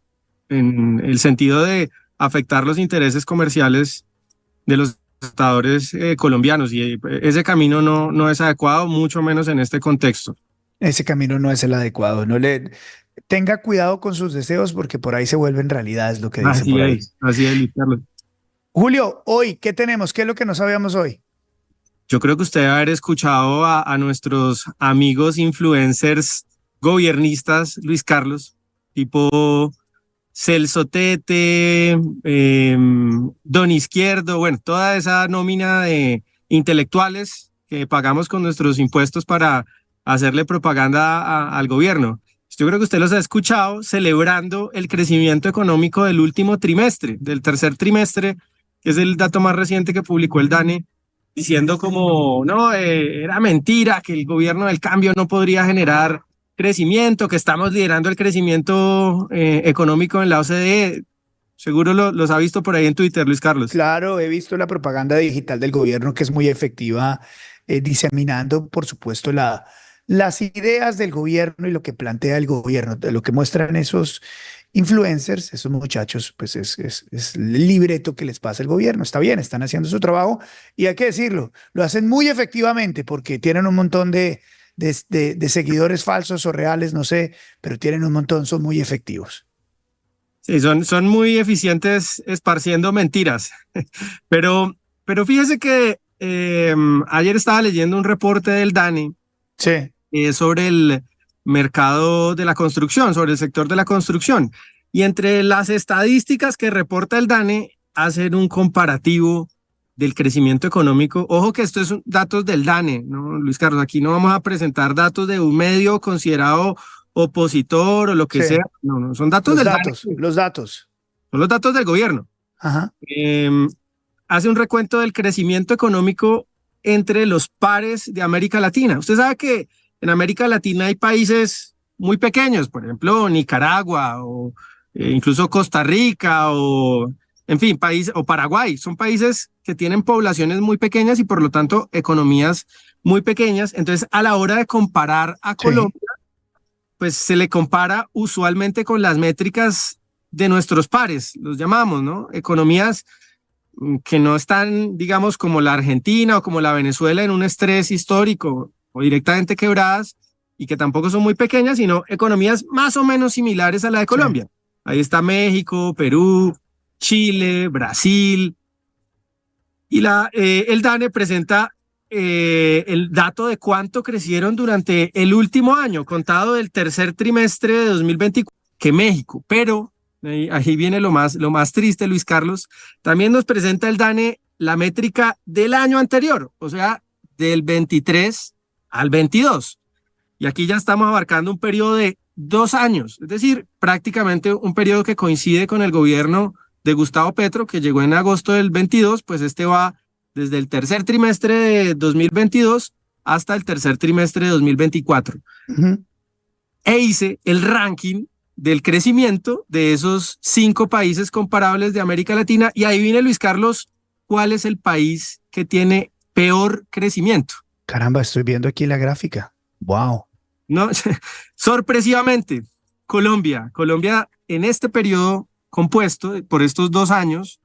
en el sentido de afectar los intereses comerciales de los exportadores colombianos, y ese camino no es adecuado, mucho menos en este contexto. Ese camino no es el adecuado. No le tenga cuidado con sus deseos porque por ahí se vuelven realidades lo que dice por ahí. Así es, Luis Carlos. Julio, hoy, ¿qué tenemos? ¿Qué es lo que no sabíamos hoy? Yo creo que usted debe haber escuchado a nuestros amigos influencers gobiernistas, Luis Carlos, tipo Celso Tete, Don Izquierdo, bueno, toda esa nómina de intelectuales que pagamos con nuestros impuestos para hacerle propaganda al gobierno. Yo creo que usted los ha escuchado celebrando el crecimiento económico del último trimestre, del tercer trimestre, que es el dato más reciente que publicó el DANE, diciendo como, no, era mentira que el gobierno del cambio no podría generar crecimiento, que estamos liderando el crecimiento económico en la OCDE. Seguro los ha visto por ahí en Twitter, Luis Carlos. Claro, he visto la propaganda digital del gobierno que es muy efectiva, diseminando, por supuesto, las ideas del gobierno y lo que plantea el gobierno, lo que muestran esos influencers, esos muchachos, pues es el libreto que les pasa el gobierno. Está bien, están haciendo su trabajo y hay que decirlo, lo hacen muy efectivamente porque tienen un montón de seguidores falsos o reales, no sé, pero tienen un montón, son muy efectivos. Sí, son muy eficientes esparciendo mentiras. Pero fíjese que ayer estaba leyendo un reporte del DANE Sí. sobre el mercado de la construcción, sobre el sector de la construcción. Y entre las estadísticas que reporta el DANE, hacen un comparativo del crecimiento económico. Ojo que esto es datos del DANE, ¿no, Luis Carlos? Aquí no vamos a presentar datos de un medio considerado opositor o lo que sea. No, son datos del DANE. Los datos. Son los datos del gobierno. Ajá. Hace un recuento del crecimiento económico entre los pares de América Latina. Usted sabe que en América Latina hay países muy pequeños, por ejemplo, Nicaragua o incluso Costa Rica o, en fin, o Paraguay. Son países que tienen poblaciones muy pequeñas y por lo tanto economías muy pequeñas. Entonces, a la hora de comparar a Colombia, pues se le compara usualmente con las métricas de nuestros pares, los llamamos, ¿no? Economías que no están, digamos, como la Argentina o como la Venezuela en un estrés histórico o directamente quebradas y que tampoco son muy pequeñas, sino economías más o menos similares a la de Colombia. Sí. Ahí está México, Perú, Chile, Brasil. Y el DANE presenta el dato de cuánto crecieron durante el último año, contado del tercer trimestre de 2024, que México. Pero ahí viene lo más triste, Luis Carlos. También nos presenta el DANE la métrica del año anterior, o sea, del 23 al 22. Y aquí ya estamos abarcando un periodo de 2 años, es decir, prácticamente un periodo que coincide con el gobierno de Gustavo Petro, que llegó en agosto del 22, pues este va desde el tercer trimestre de 2022 hasta el tercer trimestre de 2024. Uh-huh. E hice el ranking del crecimiento de esos 5 países comparables de América Latina, y ahí viene, Luis Carlos, ¿cuál es el país que tiene peor crecimiento? Caramba, estoy viendo aquí la gráfica. Wow. No, sorpresivamente, Colombia en este periodo compuesto por estos 2 años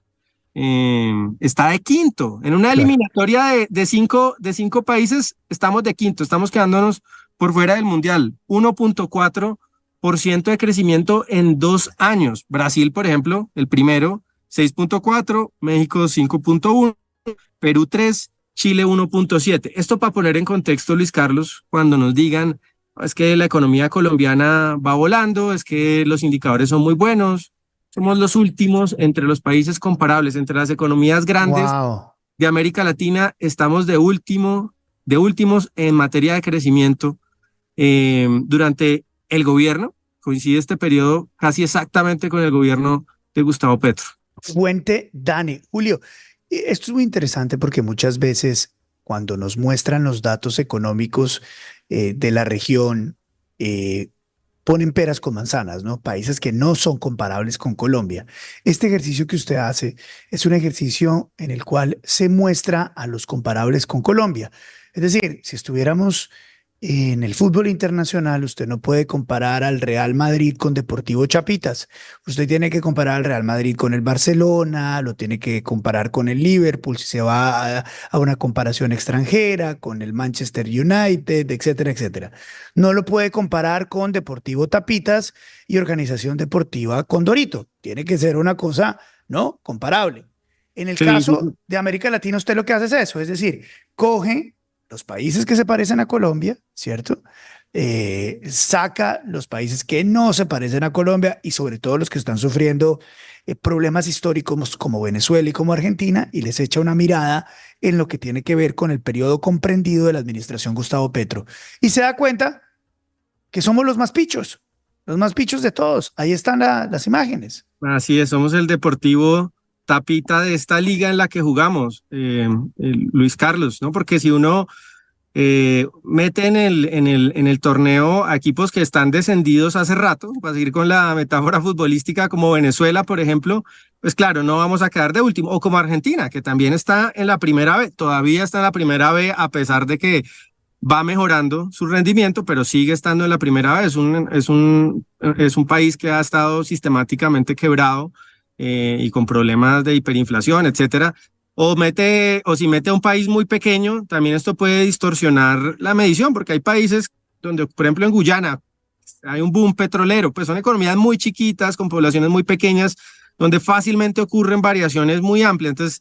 está de quinto. En una eliminatoria de cinco países estamos de quinto, estamos quedándonos por fuera del mundial. 1.4% de crecimiento en 2 años. Brasil, por ejemplo, el primero, 6.4, México 5.1, Perú 3 Chile 1.7. Esto para poner en contexto, Luis Carlos, cuando nos digan, es que la economía colombiana va volando, es que los indicadores son muy buenos, somos los últimos entre los países comparables, entre las economías grandes de América Latina, estamos de últimos en materia de crecimiento. Durante el gobierno, coincide este periodo casi exactamente con el gobierno de Gustavo Petro. Fuente Dani. Julio, esto es muy interesante porque muchas veces cuando nos muestran los datos económicos de la región, ponen peras con manzanas, ¿no? Países que no son comparables con Colombia. Este ejercicio que usted hace es un ejercicio en el cual se muestra a los comparables con Colombia. Es decir, si estuviéramos en el fútbol internacional, usted no puede comparar al Real Madrid con Deportivo Chapitas. Usted tiene que comparar al Real Madrid con el Barcelona, lo tiene que comparar con el Liverpool, si se va a una comparación extranjera, con el Manchester United, etcétera, etcétera. No lo puede comparar con Deportivo Tapitas y Organización Deportiva Condorito. Tiene que ser una cosa, ¿no?, comparable. En el caso de América Latina, usted lo que hace es eso, es decir, coge los países que se parecen a Colombia, ¿cierto? Saca los países que no se parecen a Colombia y sobre todo los que están sufriendo problemas históricos como Venezuela y como Argentina y les echa una mirada en lo que tiene que ver con el periodo comprendido de la administración Gustavo Petro. Y se da cuenta que somos los más pichos de todos. Ahí están las imágenes. Así es, somos el Deportivo Tapita de esta liga en la que jugamos, Luis Carlos, ¿no? Porque si uno mete en el torneo a equipos que están descendidos hace rato, para seguir con la metáfora futbolística, como Venezuela, por ejemplo, pues claro, no vamos a quedar de último, o como Argentina, que también está en la primera B, todavía está en la primera B, a pesar de que va mejorando su rendimiento, pero sigue estando en la primera B. Es un país que ha estado sistemáticamente quebrado, y con problemas de hiperinflación, etcétera, o si mete a un país muy pequeño, también esto puede distorsionar la medición, porque hay países donde, por ejemplo, en Guyana hay un boom petrolero, pues son economías muy chiquitas, con poblaciones muy pequeñas, donde fácilmente ocurren variaciones muy amplias. Entonces,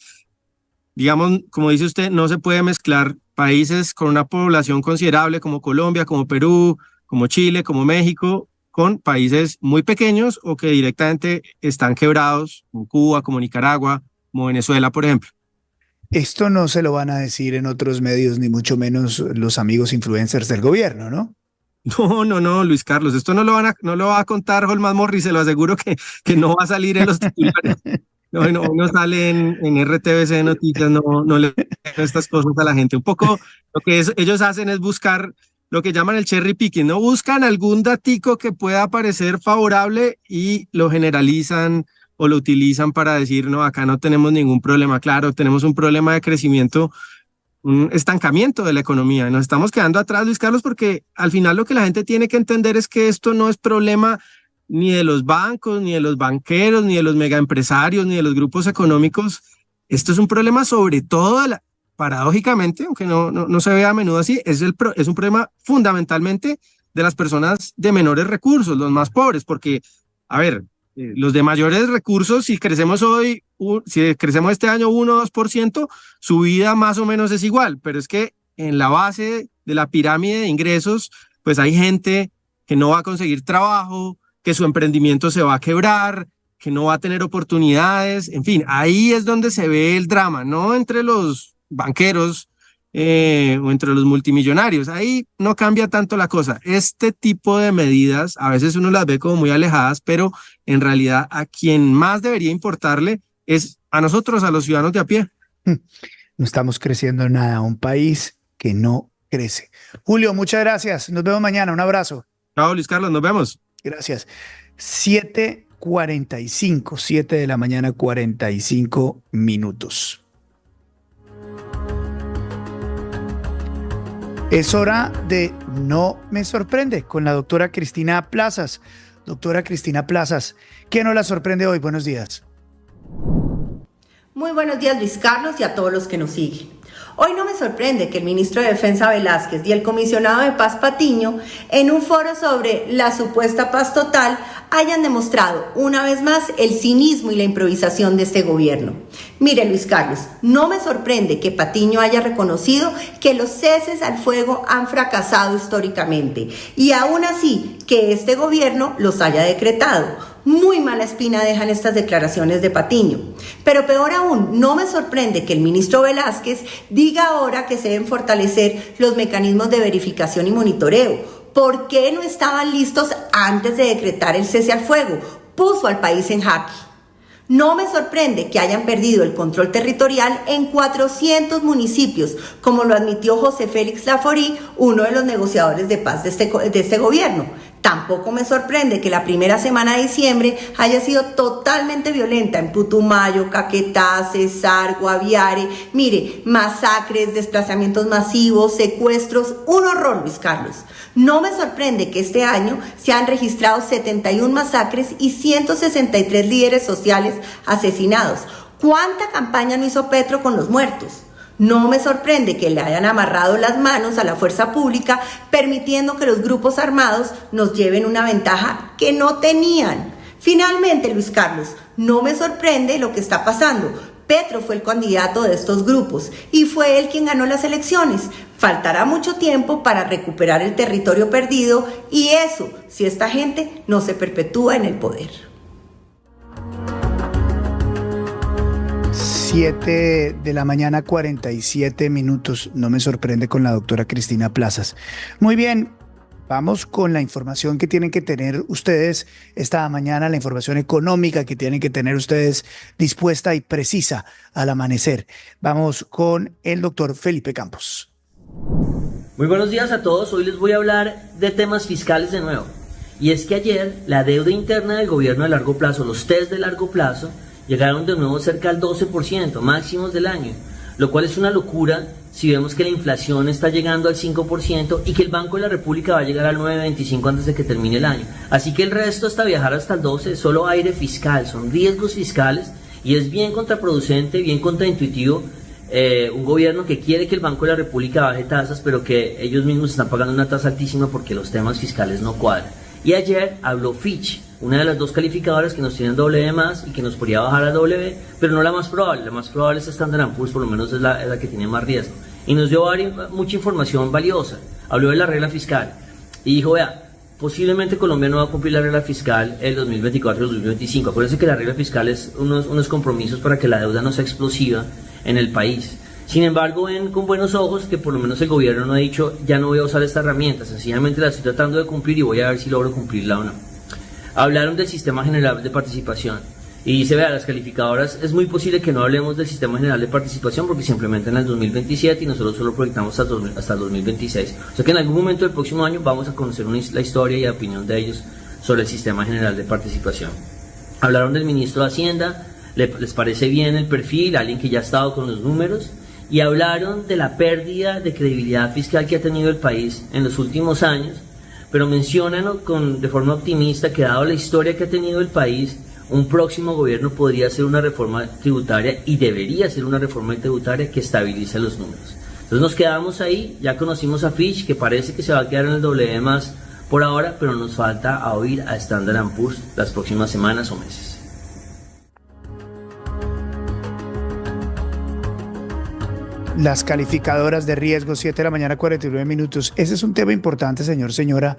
digamos, como dice usted, no se puede mezclar países con una población considerable como Colombia, como Perú, como Chile, como México, con países muy pequeños o que directamente están quebrados, como Cuba, como Nicaragua, como Venezuela, por ejemplo. Esto no se lo van a decir en otros medios, ni mucho menos los amigos influencers del gobierno, ¿no? No, Luis Carlos, esto no lo va a contar Holman Morris, se lo aseguro que no va a salir en los titulares. No sale en RTBC de Noticias, no le estas cosas a la gente. Un poco lo que ellos hacen es buscar lo que llaman el cherry picking, ¿no? Buscan algún datico que pueda parecer favorable y lo generalizan o lo utilizan para decir, no, acá no tenemos ningún problema. Claro, tenemos un problema de crecimiento, un estancamiento de la economía. Nos estamos quedando atrás, Luis Carlos, porque al final lo que la gente tiene que entender es que esto no es problema ni de los bancos, ni de los banqueros, ni de los megaempresarios, ni de los grupos económicos. Esto es un problema sobre todo paradójicamente, aunque no se vea a menudo así, es un problema fundamentalmente de las personas de menores recursos, los más pobres, porque, a ver, los de mayores recursos, si crecemos este año 1 o 2%, su vida más o menos es igual, pero es que en la base de la pirámide de ingresos, pues hay gente que no va a conseguir trabajo, que su emprendimiento se va a quebrar, que no va a tener oportunidades, en fin, ahí es donde se ve el drama, no entre los banqueros o entre los multimillonarios, ahí no cambia tanto la cosa. Este tipo de medidas, a veces uno las ve como muy alejadas, pero en realidad a quien más debería importarle es a nosotros, a los ciudadanos de a pie. No estamos creciendo nada, un país que no crece. Julio, muchas gracias, nos vemos mañana, un abrazo. Chao, Luis Carlos, nos vemos. Gracias. 7:45, 7 de la mañana, 45 minutos. Es hora de No Me Sorprende con la doctora Cristina Plazas. Doctora Cristina Plazas, ¿qué nos la sorprende hoy? Buenos días. Muy buenos días, Luis Carlos, y a todos los que nos siguen. Hoy no me sorprende que el ministro de Defensa Velázquez y el comisionado de Paz Patiño, en un foro sobre la supuesta paz total, hayan demostrado una vez más el cinismo y la improvisación de este gobierno. Mire, Luis Carlos, no me sorprende que Patiño haya reconocido que los ceses al fuego han fracasado históricamente y aún así que este gobierno los haya decretado. Muy mala espina dejan estas declaraciones de Patiño. Pero peor aún, no me sorprende que el ministro Velázquez diga ahora que se deben fortalecer los mecanismos de verificación y monitoreo. ¿Por qué no estaban listos antes de decretar el cese al fuego? Puso al país en jaque. No me sorprende que hayan perdido el control territorial en 400 municipios, como lo admitió José Félix Laforí, uno de los negociadores de paz de este gobierno. Tampoco me sorprende que la primera semana de diciembre haya sido totalmente violenta en Putumayo, Caquetá, Cesar, Guaviare. Mire, masacres, desplazamientos masivos, secuestros, un horror, Luis Carlos. No me sorprende que este año se han registrado 71 masacres y 163 líderes sociales asesinados. ¿Cuánta campaña no hizo Petro con los muertos? No me sorprende que le hayan amarrado las manos a la fuerza pública, permitiendo que los grupos armados nos lleven una ventaja que no tenían. Finalmente, Luis Carlos, no me sorprende lo que está pasando. Petro fue el candidato de estos grupos y fue él quien ganó las elecciones. Faltará mucho tiempo para recuperar el territorio perdido y eso si esta gente no se perpetúa en el poder. 7 de la mañana, 47 minutos. No me sorprende con la doctora Cristina Plazas. Muy bien, vamos con la información que tienen que tener ustedes esta mañana, la información económica que tienen que tener ustedes dispuesta y precisa al amanecer. Vamos con el doctor Felipe Campos. Muy buenos días a todos. Hoy les voy a hablar de temas fiscales de nuevo. Y es que ayer la deuda interna del gobierno a largo plazo, los test de largo plazo, llegaron de nuevo cerca al 12%, máximos del año, lo cual es una locura si vemos que la inflación está llegando al 5% y que el Banco de la República va a llegar al 9.25 antes de que termine el año. Así que el resto hasta viajar hasta el 12 es solo aire fiscal, son riesgos fiscales y es bien contraproducente, bien contraintuitivo un gobierno que quiere que el Banco de la República baje tasas, pero que ellos mismos están pagando una tasa altísima porque los temas fiscales no cuadran. Y ayer habló Fitch, una de las dos calificadoras que nos tienen W más y que nos podría bajar a W, pero no la más probable. La más probable es Standard & Poor's, por lo menos es la que tiene más riesgo. Y nos dio mucha información valiosa. Habló de la regla fiscal y dijo, vea, posiblemente Colombia no va a cumplir la regla fiscal el 2024 o el 2025. Acuérdense que la regla fiscal es unos compromisos para que la deuda no sea explosiva en el país. Sin embargo, ven con buenos ojos que por lo menos el gobierno no ha dicho, ya no voy a usar esta herramienta, sencillamente la estoy tratando de cumplir y voy a ver si logro cumplirla o no. Hablaron del sistema general de participación y dice, vea, las calificadoras, es muy posible que no hablemos del sistema general de participación porque se implementa en el 2027 y nosotros solo proyectamos hasta el 2026. O sea que en algún momento del próximo año vamos a conocer la historia y la opinión de ellos sobre el sistema general de participación. Hablaron del ministro de Hacienda, les parece bien el perfil, alguien que ya ha estado con los números, y hablaron de la pérdida de credibilidad fiscal que ha tenido el país en los últimos años, pero mencionan de forma optimista que dado la historia que ha tenido el país, un próximo gobierno podría hacer una reforma tributaria y debería hacer una reforma tributaria que estabilice los números. Entonces nos quedamos ahí, ya conocimos a Fitch, que parece que se va a quedar en el W más por ahora, pero nos falta a oír a Standard & Poor's las próximas semanas o meses. Las calificadoras de riesgo, 7 de la mañana, 49 minutos. Ese es un tema importante, señora,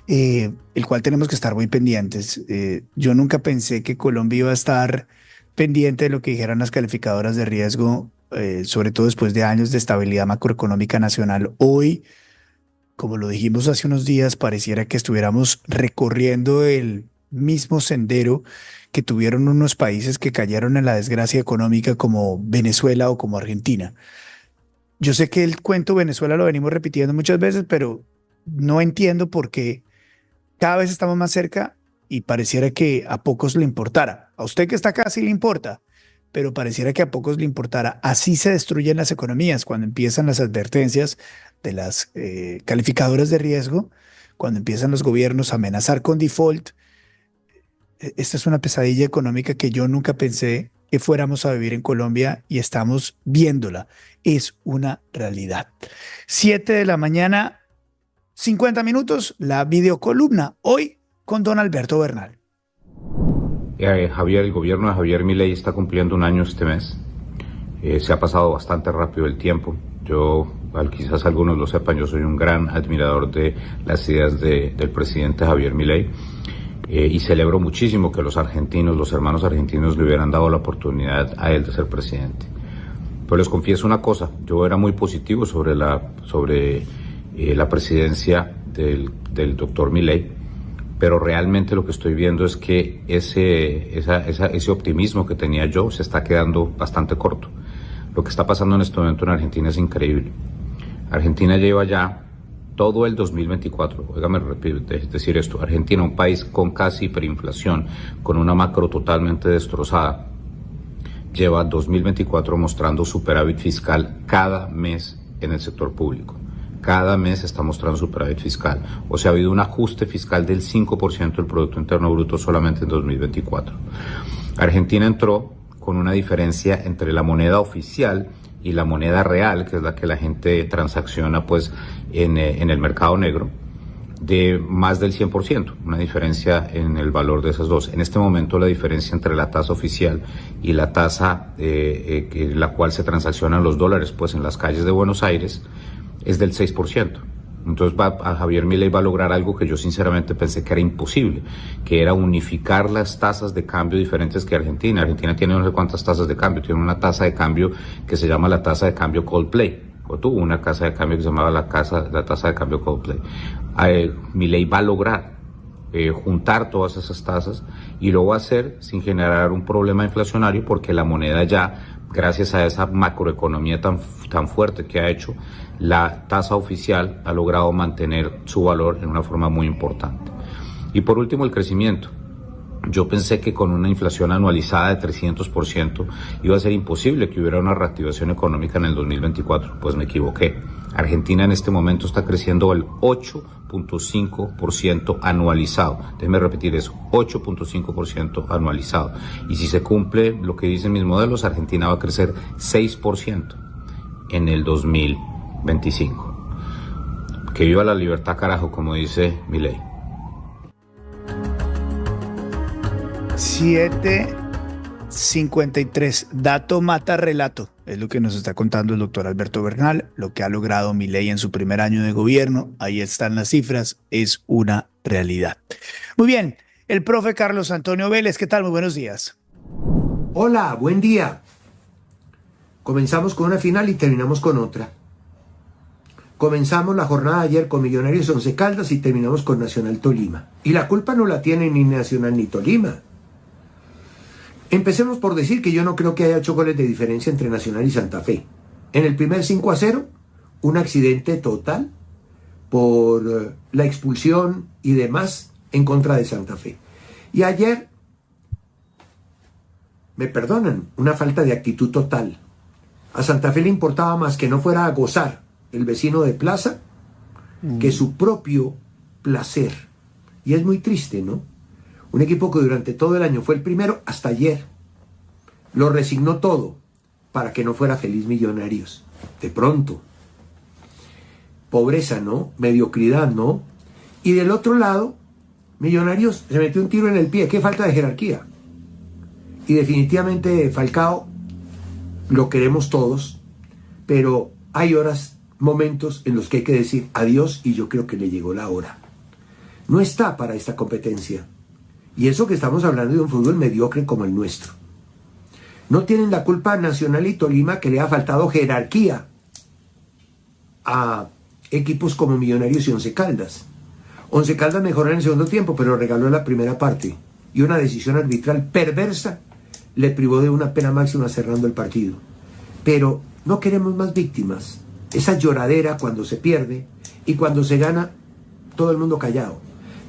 el cual tenemos que estar muy pendientes. Yo nunca pensé que Colombia iba a estar pendiente de lo que dijeran las calificadoras de riesgo, sobre todo después de años de estabilidad macroeconómica nacional. Hoy, como lo dijimos hace unos días, pareciera que estuviéramos recorriendo el mismo sendero que tuvieron unos países que cayeron en la desgracia económica como Venezuela o como Argentina. Yo sé que el cuento Venezuela lo venimos repitiendo muchas veces, pero no entiendo por qué cada vez estamos más cerca y pareciera que a pocos le importara. A usted que está acá sí le importa, pero pareciera que a pocos le importara. Así se destruyen las economías cuando empiezan las advertencias de las calificadoras de riesgo, cuando empiezan los gobiernos a amenazar con default. Esta es una pesadilla económica que yo nunca pensé que fuéramos a vivir en Colombia y estamos viéndola. Es una realidad. 7 de la mañana, 50 minutos, la videocolumna, hoy con don Alberto Bernal. Javier, el gobierno de Javier Milei está cumpliendo un año este mes. Se ha pasado bastante rápido el tiempo. Yo, quizás algunos lo sepan, yo soy un gran admirador de las ideas del presidente Javier Milei. Y celebro muchísimo que los argentinos, los hermanos argentinos, le hubieran dado la oportunidad a él de ser presidente. Pero les confieso una cosa, yo era muy positivo sobre la presidencia del doctor Milei, pero realmente lo que estoy viendo es que ese optimismo que tenía yo se está quedando bastante corto. Lo que está pasando en este momento en Argentina es increíble. Argentina lleva ya todo el 2024, óigame decir esto, Argentina, un país con casi hiperinflación, con una macro totalmente destrozada, lleva 2024 mostrando superávit fiscal cada mes en el sector público. Cada mes está mostrando superávit fiscal. O sea, ha habido un ajuste fiscal del 5% del Producto Interno Bruto solamente en 2024. Argentina entró con una diferencia entre la moneda oficial y la moneda real, que es la que la gente transacciona pues en el mercado negro, de más del 100%, una diferencia en el valor de esas dos. En este momento la diferencia entre la tasa oficial y la tasa la cual se transaccionan los dólares pues en las calles de Buenos Aires es del 6%. Entonces Javier Milei va a lograr algo que yo sinceramente pensé que era imposible, que era unificar las tasas de cambio diferentes que Argentina. Argentina tiene no sé cuántas tasas de cambio, tiene una tasa de cambio que se llama la tasa de cambio Coldplay, o tuvo una tasa de cambio que se llamaba la tasa de cambio Coldplay. Milei va a lograr juntar todas esas tasas y lo va a hacer sin generar un problema inflacionario, porque la moneda ya, gracias a esa macroeconomía tan fuerte que ha hecho, la tasa oficial ha logrado mantener su valor en una forma muy importante. Y por último, el crecimiento. Yo pensé que con una inflación anualizada de 300% iba a ser imposible que hubiera una reactivación económica en el 2024. Pues me equivoqué. Argentina en este momento está creciendo el 8.5% anualizado. Déjeme repetir eso, 8.5% anualizado. Y si se cumple lo que dicen mis modelos, Argentina va a crecer 6% en el 2025. Que viva la libertad, carajo, como dice Milei. 7:53. Dato mata relato. Es lo que nos está contando el doctor Alberto Bernal, lo que ha logrado Milei en su primer año de gobierno. Ahí están las cifras, es una realidad. Muy bien, el profe Carlos Antonio Vélez, ¿qué tal? Muy buenos días. Hola, buen día. Comenzamos con una final y terminamos con otra. Comenzamos la jornada de ayer con Millonarios Once Caldas y terminamos con Nacional Tolima. Y la culpa no la tiene ni Nacional ni Tolima. Empecemos por decir que yo no creo que haya 8 goles de diferencia entre Nacional y Santa Fe. En el primer 5-0, un accidente total por la expulsión y demás en contra de Santa Fe. Y ayer, me perdonan, una falta de actitud total. A Santa Fe le importaba más que no fuera a gozar el vecino de plaza que su propio placer. Y es muy triste, ¿no? Un equipo que durante todo el año fue el primero hasta ayer. Lo resignó todo para que no fuera feliz Millonarios. De pronto. Pobreza, ¿no? Mediocridad, ¿no? Y del otro lado, Millonarios se metió un tiro en el pie. Qué falta de jerarquía. Y definitivamente Falcao lo queremos todos, pero hay horas, momentos en los que hay que decir adiós, y yo creo que le llegó la hora. No está para esta competencia. Y eso que estamos hablando de un fútbol mediocre como el nuestro. No tienen la culpa Nacional y Tolima, que le ha faltado jerarquía a equipos como Millonarios y Once Caldas. Once Caldas mejoró en el segundo tiempo, pero regaló la primera parte. Y una decisión arbitral perversa le privó de una pena máxima cerrando el partido. Pero no queremos más víctimas. Esa lloradera cuando se pierde y cuando se gana, todo el mundo callado.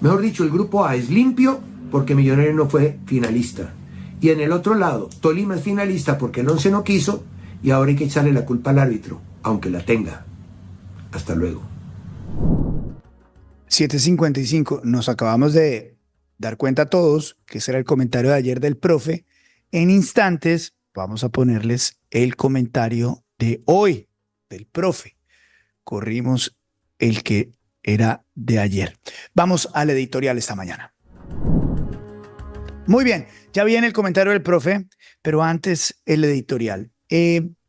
Mejor dicho, el grupo A es limpio porque Millonarios no fue finalista. Y en el otro lado, Tolima es finalista porque el 11 no quiso, y ahora hay que echarle la culpa al árbitro, aunque la tenga. Hasta luego. 7:55. Nos acabamos de dar cuenta todos que ese era el comentario de ayer del profe En instantes vamos a ponerles el comentario de hoy del profe. Corrimos el que era de ayer. Vamos al editorial esta mañana. Muy bien, ya viene el comentario del profe, pero antes el editorial.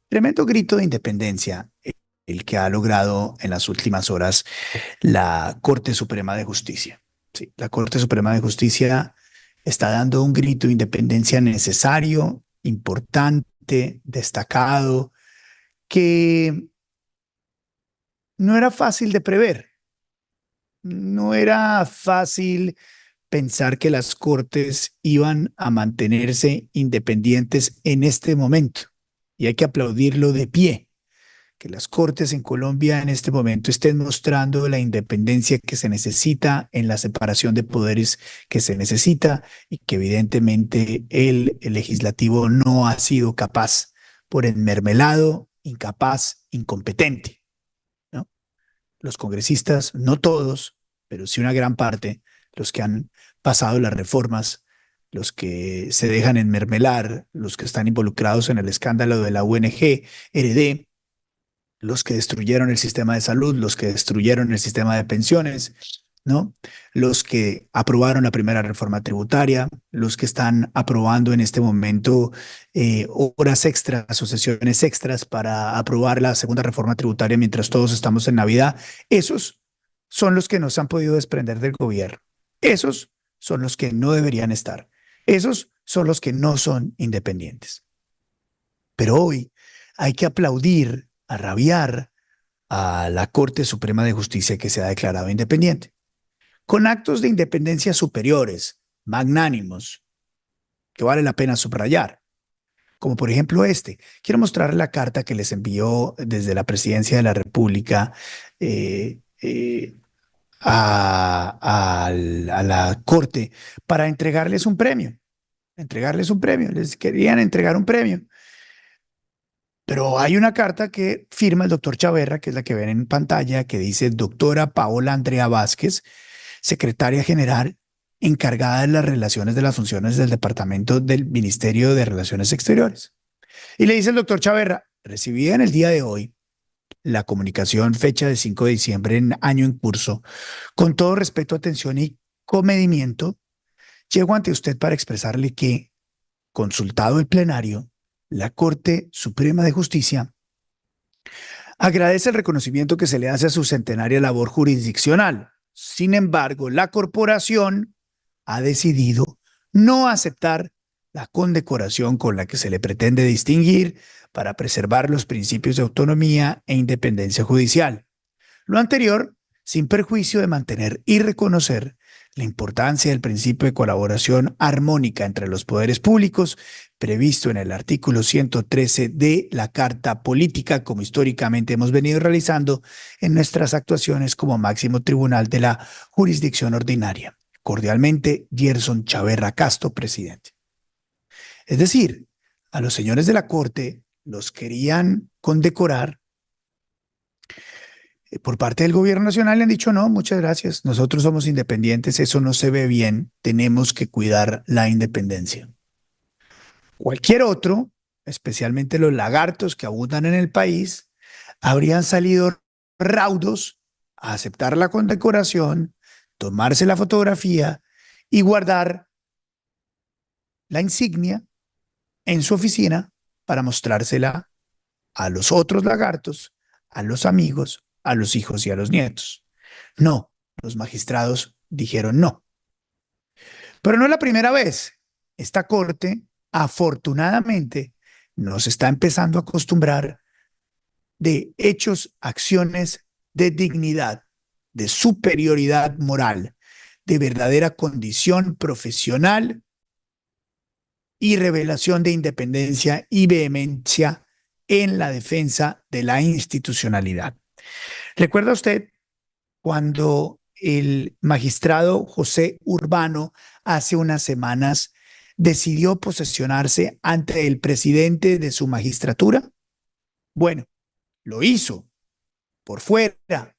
Tremendo grito de independencia, el que ha logrado en las últimas horas la Corte Suprema de Justicia. Sí, la Corte Suprema de Justicia está dando un grito de independencia necesario, importante, destacado, que no era fácil de prever. No era fácil pensar que las cortes iban a mantenerse independientes en este momento. Y hay que aplaudirlo de pie. Que las cortes en Colombia en este momento estén mostrando la independencia que se necesita en la separación de poderes que se necesita y que evidentemente el legislativo no ha sido capaz por enmermelado, incapaz, incompetente, ¿no? Los congresistas, no todos, pero sí una gran parte, los que han pasado las reformas, los que se dejan enmermelar, los que están involucrados en el escándalo de la UNG, RD, los que destruyeron el sistema de salud, los que destruyeron el sistema de pensiones, ¿no? Los que aprobaron la primera reforma tributaria, los que están aprobando en este momento horas extras o sesiones extras para aprobar la segunda reforma tributaria mientras todos estamos en Navidad, esos son los que no se han podido desprender del gobierno. Esos son los que no deberían estar. Esos son los que no son independientes. Pero hoy hay que aplaudir, a rabiar a la Corte Suprema de Justicia que se ha declarado independiente, con actos de independencia superiores, magnánimos, que vale la pena subrayar, como por ejemplo este. Quiero mostrar la carta que les envió desde la Presidencia de la República a la Corte para entregarles un premio. Les querían entregar un premio. Pero hay una carta que firma el doctor Chaverra, que es la que ven en pantalla, que dice: doctora Paola Andrea Vázquez, secretaria general encargada de las relaciones de las funciones del Departamento del Ministerio de Relaciones Exteriores. Y le dice el doctor Chaverra: recibida en el día de hoy la comunicación fecha de 5 de diciembre en año en curso, con todo respeto, atención y comedimiento, llego ante usted para expresarle que, consultado el plenario, la Corte Suprema de Justicia agradece el reconocimiento que se le hace a su centenaria labor jurisdiccional. Sin embargo, la corporación ha decidido no aceptar la condecoración con la que se le pretende distinguir para preservar los principios de autonomía e independencia judicial. Lo anterior, sin perjuicio de mantener y reconocer la importancia del principio de colaboración armónica entre los poderes públicos previsto en el artículo 113 de la Carta Política, como históricamente hemos venido realizando en nuestras actuaciones como máximo tribunal de la jurisdicción ordinaria. Cordialmente, Gerson Chaverra Casto, presidente. Es decir, a los señores de la Corte los querían condecorar. Por parte del gobierno nacional le han dicho: no, muchas gracias, nosotros somos independientes, eso no se ve bien, tenemos que cuidar la independencia. Cualquier otro, especialmente los lagartos que abundan en el país, habrían salido raudos a aceptar la condecoración, tomarse la fotografía y guardar la insignia en su oficina para mostrársela a los otros lagartos, a los amigos, a los hijos y a los nietos. No, los magistrados dijeron no. Pero no es la primera vez. Esta Corte, afortunadamente, nos está empezando a acostumbrar de hechos, acciones de dignidad, de superioridad moral, de verdadera condición profesional y revelación de independencia y vehemencia en la defensa de la institucionalidad. ¿Recuerda usted cuando el magistrado José Urbano hace unas semanas decidió posesionarse ante el presidente de su magistratura? Bueno, lo hizo por fuera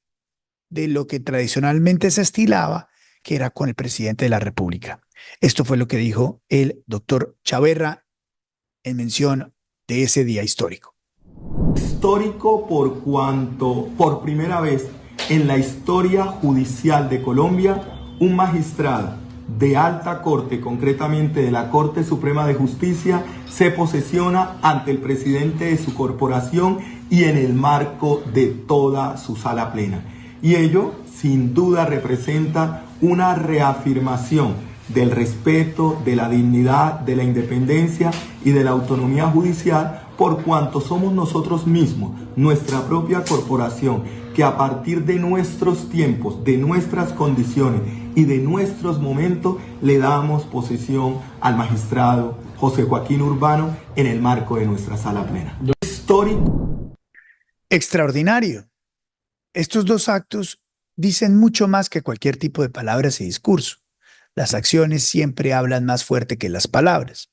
de lo que tradicionalmente se estilaba, que era con el presidente de la República. Esto fue lo que dijo el doctor Chaverra en mención de ese día histórico. Histórico por cuanto por primera vez en la historia judicial de Colombia, un magistrado de alta corte, concretamente de la Corte Suprema de Justicia, se posesiona ante el presidente de su corporación y en el marco de toda su sala plena. Y ello, sin duda, representa una reafirmación del respeto, de la dignidad, de la independencia y de la autonomía judicial, por cuanto somos nosotros mismos, nuestra propia corporación, que a partir de nuestros tiempos, de nuestras condiciones y de nuestros momentos, le damos posesión al magistrado José Joaquín Urbano en el marco de nuestra sala plena. Histórico. Extraordinario. Estos dos actos dicen mucho más que cualquier tipo de palabras y discurso. Las acciones siempre hablan más fuerte que las palabras.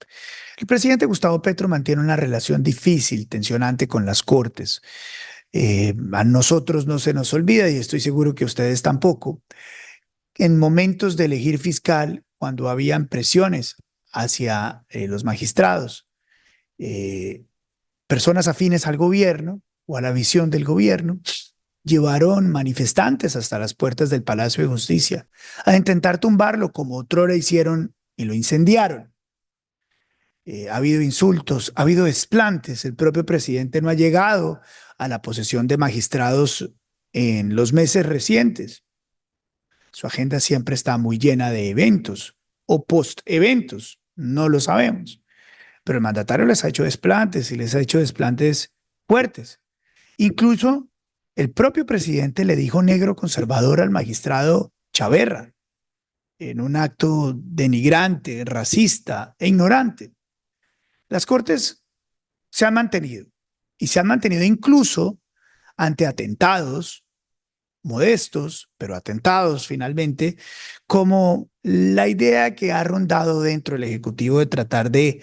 El presidente Gustavo Petro mantiene una relación difícil, tensionante con las Cortes. A nosotros no se nos olvida, y estoy seguro que a ustedes tampoco, en momentos de elegir fiscal, cuando habían presiones hacia los magistrados, personas afines al gobierno o a la visión del gobierno, llevaron manifestantes hasta las puertas del Palacio de Justicia a intentar tumbarlo, como otrora hicieron y lo incendiaron. Ha habido insultos, ha habido desplantes. El propio presidente no ha llegado a la posesión de magistrados en los meses recientes. Su agenda siempre está muy llena de eventos o post-eventos, no lo sabemos. Pero el mandatario les ha hecho desplantes y les ha hecho desplantes fuertes. Incluso el propio presidente le dijo negro conservador al magistrado Chaverra en un acto denigrante, racista e ignorante. Las Cortes se han mantenido y se han mantenido incluso ante atentados modestos, pero atentados finalmente, como la idea que ha rondado dentro del Ejecutivo de tratar de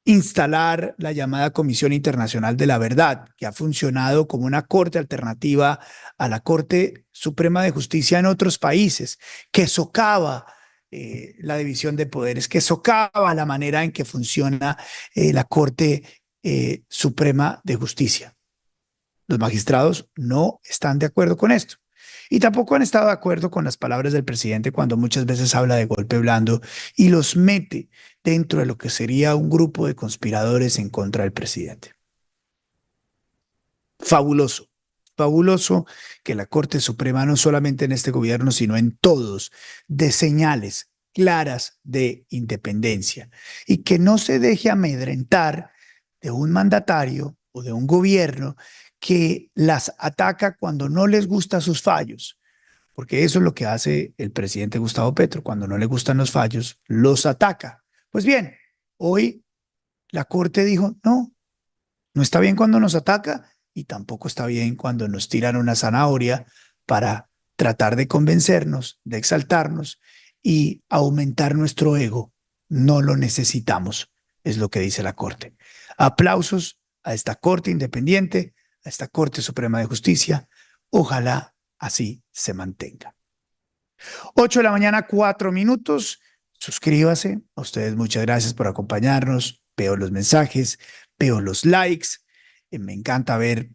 instalar la llamada Comisión Internacional de la Verdad, que ha funcionado como una corte alternativa a la Corte Suprema de Justicia en otros países, que socava la división de poderes, que socava la manera en que funciona la Corte Suprema de Justicia. Los magistrados no están de acuerdo con esto y tampoco han estado de acuerdo con las palabras del presidente cuando muchas veces habla de golpe blando y los mete dentro de lo que sería un grupo de conspiradores en contra del presidente. Fabuloso. Fabuloso que la Corte Suprema, no solamente en este gobierno, sino en todos, dé señales claras de independencia y que no se deje amedrentar de un mandatario o de un gobierno que las ataca cuando no les gustan sus fallos, porque eso es lo que hace el presidente Gustavo Petro. Cuando no le gustan los fallos, los ataca. Pues bien, hoy la Corte dijo, no está bien cuando nos ataca, y tampoco está bien cuando nos tiran una zanahoria para tratar de convencernos, de exaltarnos y aumentar nuestro ego. No lo necesitamos, es lo que dice la Corte. Aplausos a esta Corte independiente, a esta Corte Suprema de Justicia. Ojalá así se mantenga. 8:04 a.m. Suscríbase. A ustedes muchas gracias por acompañarnos. Veo los mensajes, veo los likes. Me encanta ver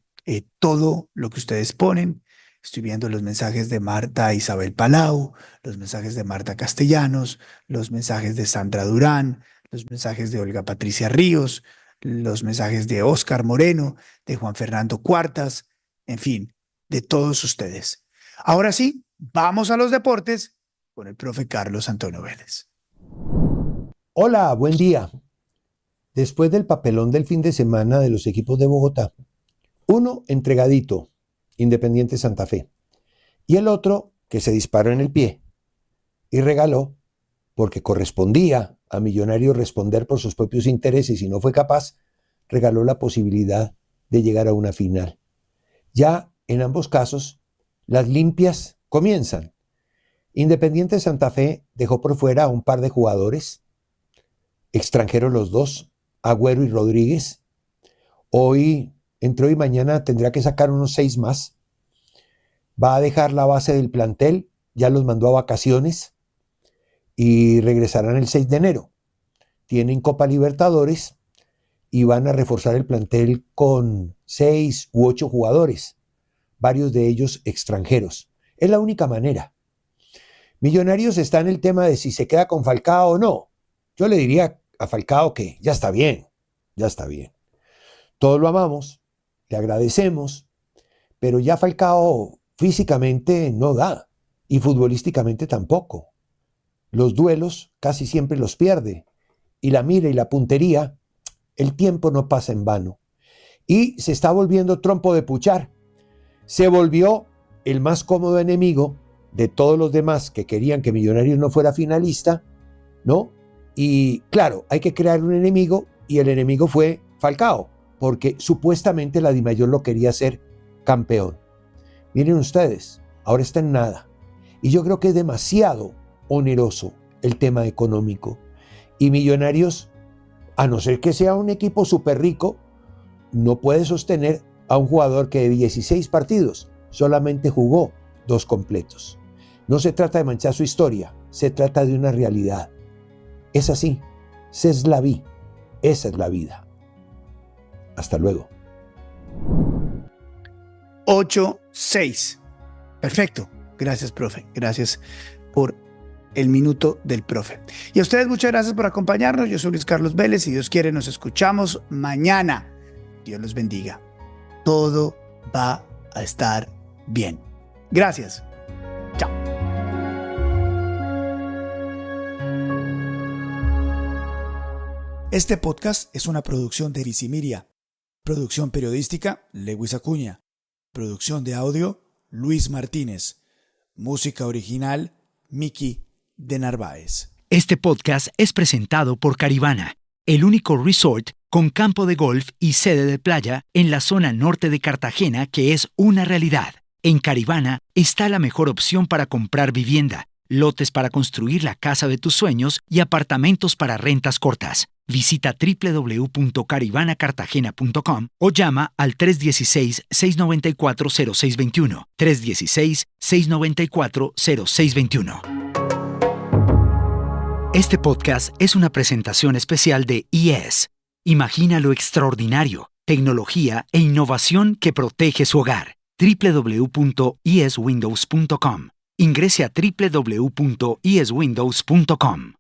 todo lo que ustedes ponen. Estoy viendo los mensajes de Marta Isabel Palau, los mensajes de Marta Castellanos, los mensajes de Sandra Durán, los mensajes de Olga Patricia Ríos, los mensajes de Óscar Moreno, de Juan Fernando Cuartas, en fin, de todos ustedes. Ahora sí, vamos a los deportes con el profe Carlos Antonio Vélez. Hola, buen día. Después del papelón del fin de semana de los equipos de Bogotá, uno entregadito, Independiente Santa Fe, y el otro que se disparó en el pie y regaló, porque correspondía a Millonarios responder por sus propios intereses y no fue capaz, regaló la posibilidad de llegar a una final. Ya en ambos casos, las limpias comienzan. Independiente Santa Fe dejó por fuera a un par de jugadores, extranjeros los dos, Agüero y Rodríguez. Hoy, entre hoy y mañana, tendrá que sacar unos 6 más. Va a dejar la base del plantel, ya los mandó a vacaciones y regresarán el 6 de enero. tienen Copa Libertadores y van a reforzar el plantel con 6 u 8 jugadores, varios de ellos extranjeros. Es la única manera. Millonarios está en el tema de si se queda con Falcao o no. Yo le diría a Falcao que ya está bien, ya está bien. Todos lo amamos, le agradecemos, pero ya Falcao físicamente no da y futbolísticamente tampoco. Los duelos casi siempre los pierde y la mira y la puntería, el tiempo no pasa en vano. Y se está volviendo trompo de puchar. Se volvió el más cómodo enemigo de todos los demás que querían que Millonarios no fuera finalista, ¿no? Y claro, hay que crear un enemigo y el enemigo fue Falcao, porque supuestamente la Dimayor lo quería hacer campeón. Miren ustedes, ahora está en nada. Y yo creo que es demasiado oneroso el tema económico. Y Millonarios, a no ser que sea un equipo súper rico, no puede sostener a un jugador que de 16 partidos solamente jugó 2 completos. No se trata de manchar su historia, se trata de una realidad. Es así, c'est la vie, esa es la vida. Hasta luego. 8-6. Perfecto. Gracias, profe. Gracias por el minuto del profe. Y a ustedes muchas gracias por acompañarnos. Yo soy Luis Carlos Vélez. Si Dios quiere, nos escuchamos mañana. Dios los bendiga. Todo va a estar bien. Gracias. Chao. Este podcast es una producción de Visimiria. Producción periodística, Lewis Acuña. Producción de audio, Luis Martínez. Música original, Miki de Narváez. Este podcast es presentado por Caribana, el único resort con campo de golf y sede de playa en la zona norte de Cartagena que es una realidad. En Caribana está la mejor opción para comprar vivienda, lotes para construir la casa de tus sueños y apartamentos para rentas cortas. Visita www.caribanacartagena.com o llama al 316-694-0621. 316-694-0621. Este podcast es una presentación especial de IES. Imagina lo extraordinario, tecnología e innovación que protege su hogar. www.ieswindows.com. Ingrese a www.ieswindows.com.